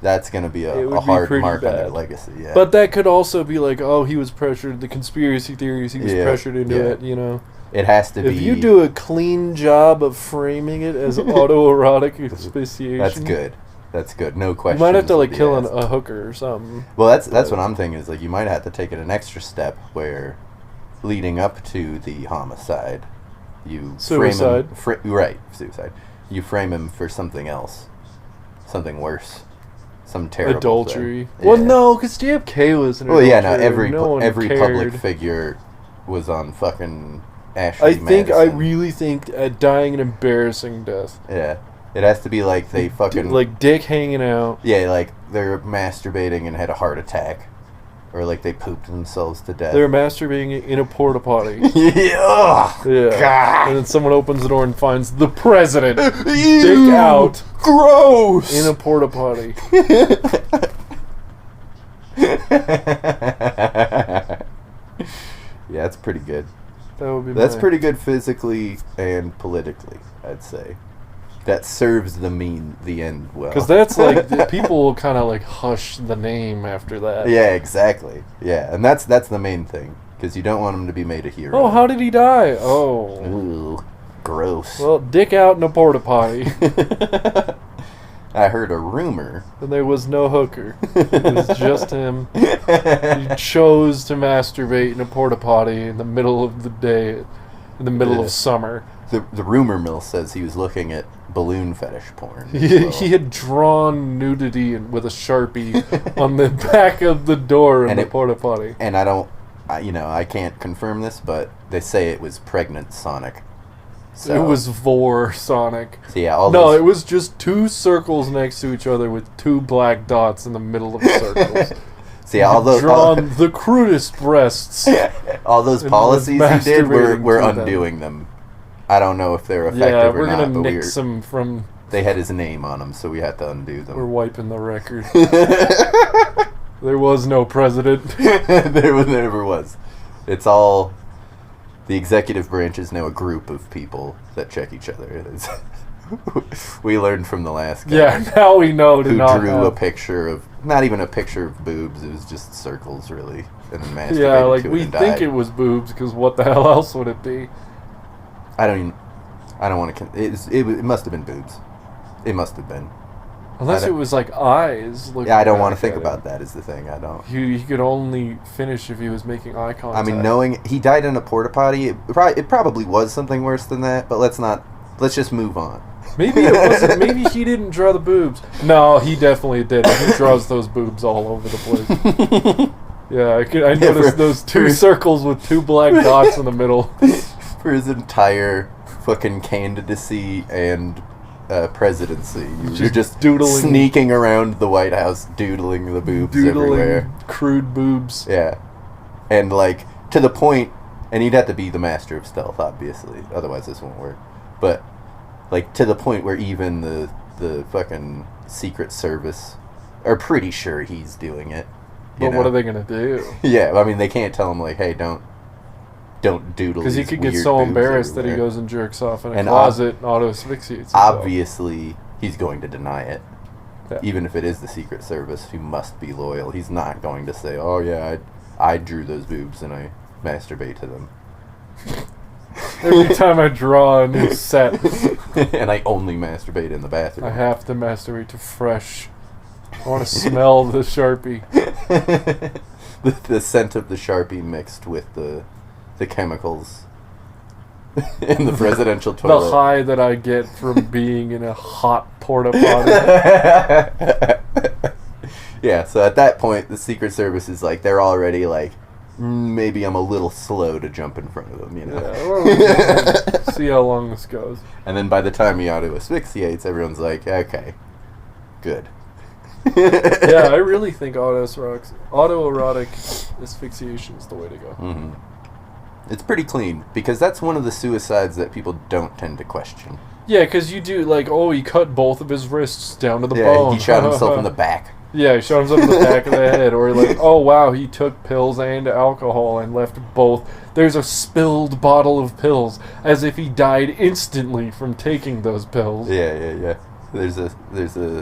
that's going to be It a would be hard pretty mark on their bad. legacy. Yeah. But that could also be like, oh, he was pressured, the conspiracy theories, he was pressured into it, you know. It has to be... If you do a clean job of framing it as autoerotic asphyxiation... That's good. No question. You might have to, like, kill a hooker or something. Well, that's what I'm thinking, is, like, you might have to take it an extra step where, leading up to the homicide, you Suicide. frame him... right, suicide. You frame him for something else. Something worse. Some terrible Adultery. thing. Well, Yeah. no, because JFK was an Well, yeah, no, adulterer. every one public cared. figure was on fucking Ashley I Madison. really think at dying an embarrassing death. Yeah. It has to be like they fucking... Like dick hanging out. Yeah, like they're masturbating and had a heart attack. Or like they pooped themselves to death. They're masturbating in a porta potty. Yeah. Yeah. God. And then someone opens the door and finds the president dick out Gross. in a porta potty. Yeah, that's pretty good. That would be That's pretty good physically and politically, I'd say. That serves the end well. Because that's like, people will kind of like hush the name after that. Yeah, exactly. Yeah, and that's the main thing. Because you don't want him to be made a hero. Oh, how did he die? Oh. Ooh, gross. Well, dick out in a porta potty. I heard a rumor. And there was no hooker. It was just him. He chose to masturbate in a porta potty in the middle of the day, in the middle of summer. The rumor mill says he was looking at balloon fetish porn. He had drawn nudity with a Sharpie on the back of the door in the porta potty. And I can't confirm this, but they say it was pregnant Sonic. So, it was Vor Sonic. So yeah, it was just two circles next to each other with two black dots in the middle of the circles. See, drawn the crudest breasts. All those policies he did, we're masturbating to undoing them. I don't know if they're effective or not. Yeah, we're gonna nix them from. They had his name on them, so we had to undo them. We're wiping the record. There was no president. There never was. It's all... The executive branch is now a group of people that check each other. We learned from the last guy. Yeah, now we know to who not drew have... a picture of... Not even a picture of boobs. It was just circles, really. And then masturbated Yeah, like, to it we and think died. it was boobs, because what the hell else would it be? I don't want to... It must have been boobs. It must have been. Unless it was like eyes. Yeah, I don't want to think about that is the thing. I don't. He could only finish if he was making eye contact. I mean, knowing he died in a porta potty, it probably was something worse than that. But let's just move on. Maybe it wasn't. Maybe he didn't draw the boobs. No, he definitely did. He draws those boobs all over the place. Yeah, I noticed those two circles with two black dots in the middle. For his entire fucking candidacy and presidency, you're just doodling, sneaking around the White House, doodling the boobs everywhere. Crude boobs. Yeah, and like to the point, and he'd have to be the master of stealth, obviously, otherwise this won't work. But like to the point where even the the fucking Secret Service are pretty sure he's doing it. But what are they gonna do? Yeah, I mean, they can't tell him like, hey, don't doodle. Because he could get so embarrassed that he goes and jerks off in a closet and auto asphyxiates himself. Obviously, he's going to deny it. Yeah. Even if it is the Secret Service, he must be loyal. He's not going to say, "Oh yeah, I drew those boobs and I masturbate to them." Every time I draw a new set, and I only masturbate in the bathroom. I have to masturbate to fresh. I want to smell the Sharpie. the scent of the Sharpie mixed with the chemicals in the presidential toilet. The high that I get from being in a hot porta potty. Yeah, so at that point, the Secret Service is like, they're already like, maybe I'm a little slow to jump in front of them, you know? Yeah, see how long this goes. And then by the time he auto-asphyxiates, everyone's like, okay, good. Yeah, I really think autoerotic asphyxiation is the way to go. Mm-hmm. It's pretty clean, because that's one of the suicides that people don't tend to question. Yeah, because you do, like, oh, he cut both of his wrists down to the Yeah, bone. he shot himself in the back. Yeah, he shot himself in the back of the head. Or like, oh wow, he took pills and alcohol and left both. There's a spilled bottle of pills, as if he died instantly from taking those pills. Yeah. There's a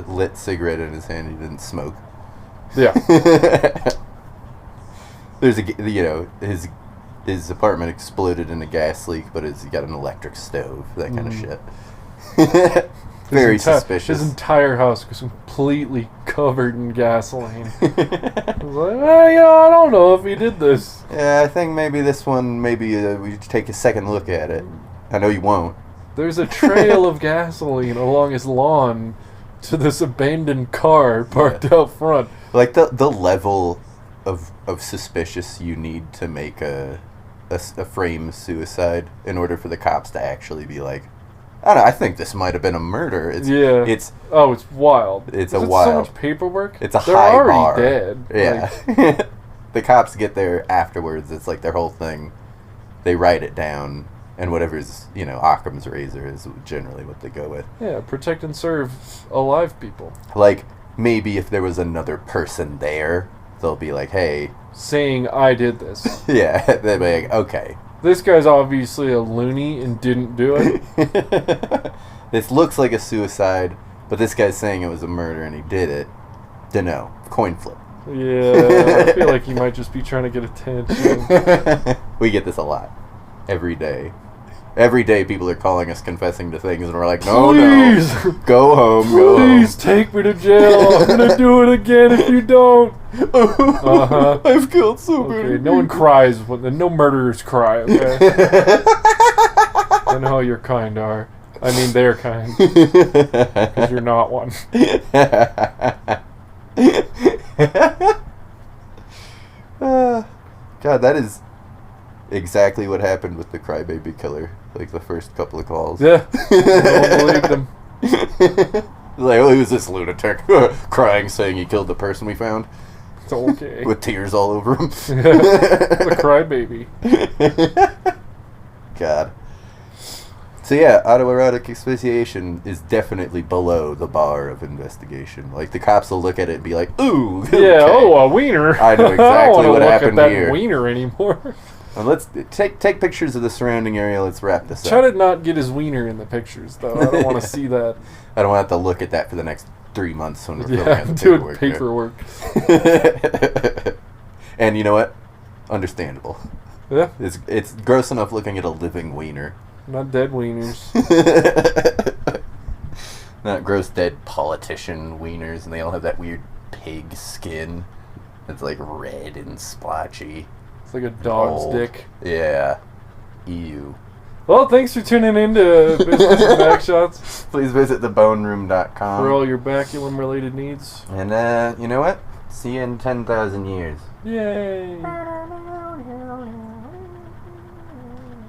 lit cigarette in his hand he didn't smoke. Yeah. There's his apartment exploded in a gas leak, but he got an electric stove, that kind of shit. Very suspicious. His entire house was completely covered in gasoline. I was like, I don't know if he did this. Yeah, I think maybe this one, we take a second look at it. I know you won't. There's a trail of gasoline along his lawn to this abandoned car parked out front. Like, the level of suspicious you need to make a frame suicide in order for the cops to actually be like, I don't know, I think this might have been a murder. It's wild. It's so much paperwork. It's a They're high already bar. Dead. Yeah. Like, the cops get there afterwards. It's like their whole thing. They write it down, and whatever's, Occam's razor is generally what they go with. Yeah, protect and serve alive people. Like, maybe if there was another person there, they'll be like, hey. Saying, I did this. Yeah, they'll be like, okay. This guy's obviously a loony and didn't do it. This looks like a suicide, but this guy's saying it was a murder and he did it. Dunno. Coin flip. Yeah, I feel like he might just be trying to get attention. We get this a lot. Every day. Every day people are calling us confessing to things and we're like, Please. No, go home, go home. Please take me to jail. I'm going to do it again if you don't. Uh-huh. I've killed so many Okay, no one cries. No murderers cry, okay? I know how your kind are. I mean, they're kind. Because you're not one. God, that is exactly what happened with the crybaby killer. Like the first couple of calls. Yeah. Don't believe them. Like, oh, who's this lunatic? Crying, saying he killed the person we found. It's okay. With tears all over him. The crybaby. God. So yeah, autoerotic asphyxiation is definitely below the bar of investigation. Like, the cops will look at it and be like, ooh, okay. Yeah, a wiener. I know exactly what happened here. I don't want to look at here. that wiener anymore. Well, let's take pictures of the surrounding area. Let's wrap this Try up. to not get his wiener in the pictures, though. I don't want to see that. I don't want to have to look at that for the next 3 months when we're filling out the doing paperwork. And you know what? Understandable. Yeah. It's gross enough looking at a living wiener. Not dead wieners. Not gross dead politician wieners, and they all have that weird pig skin that's like red and splotchy. It's like a dog's dick. Yeah. Ew. Well, thanks for tuning in to Business and Backshots. Please visit theboneroom.com for all your baculum-related needs. And, you know what? See you in 10,000 years. Yay.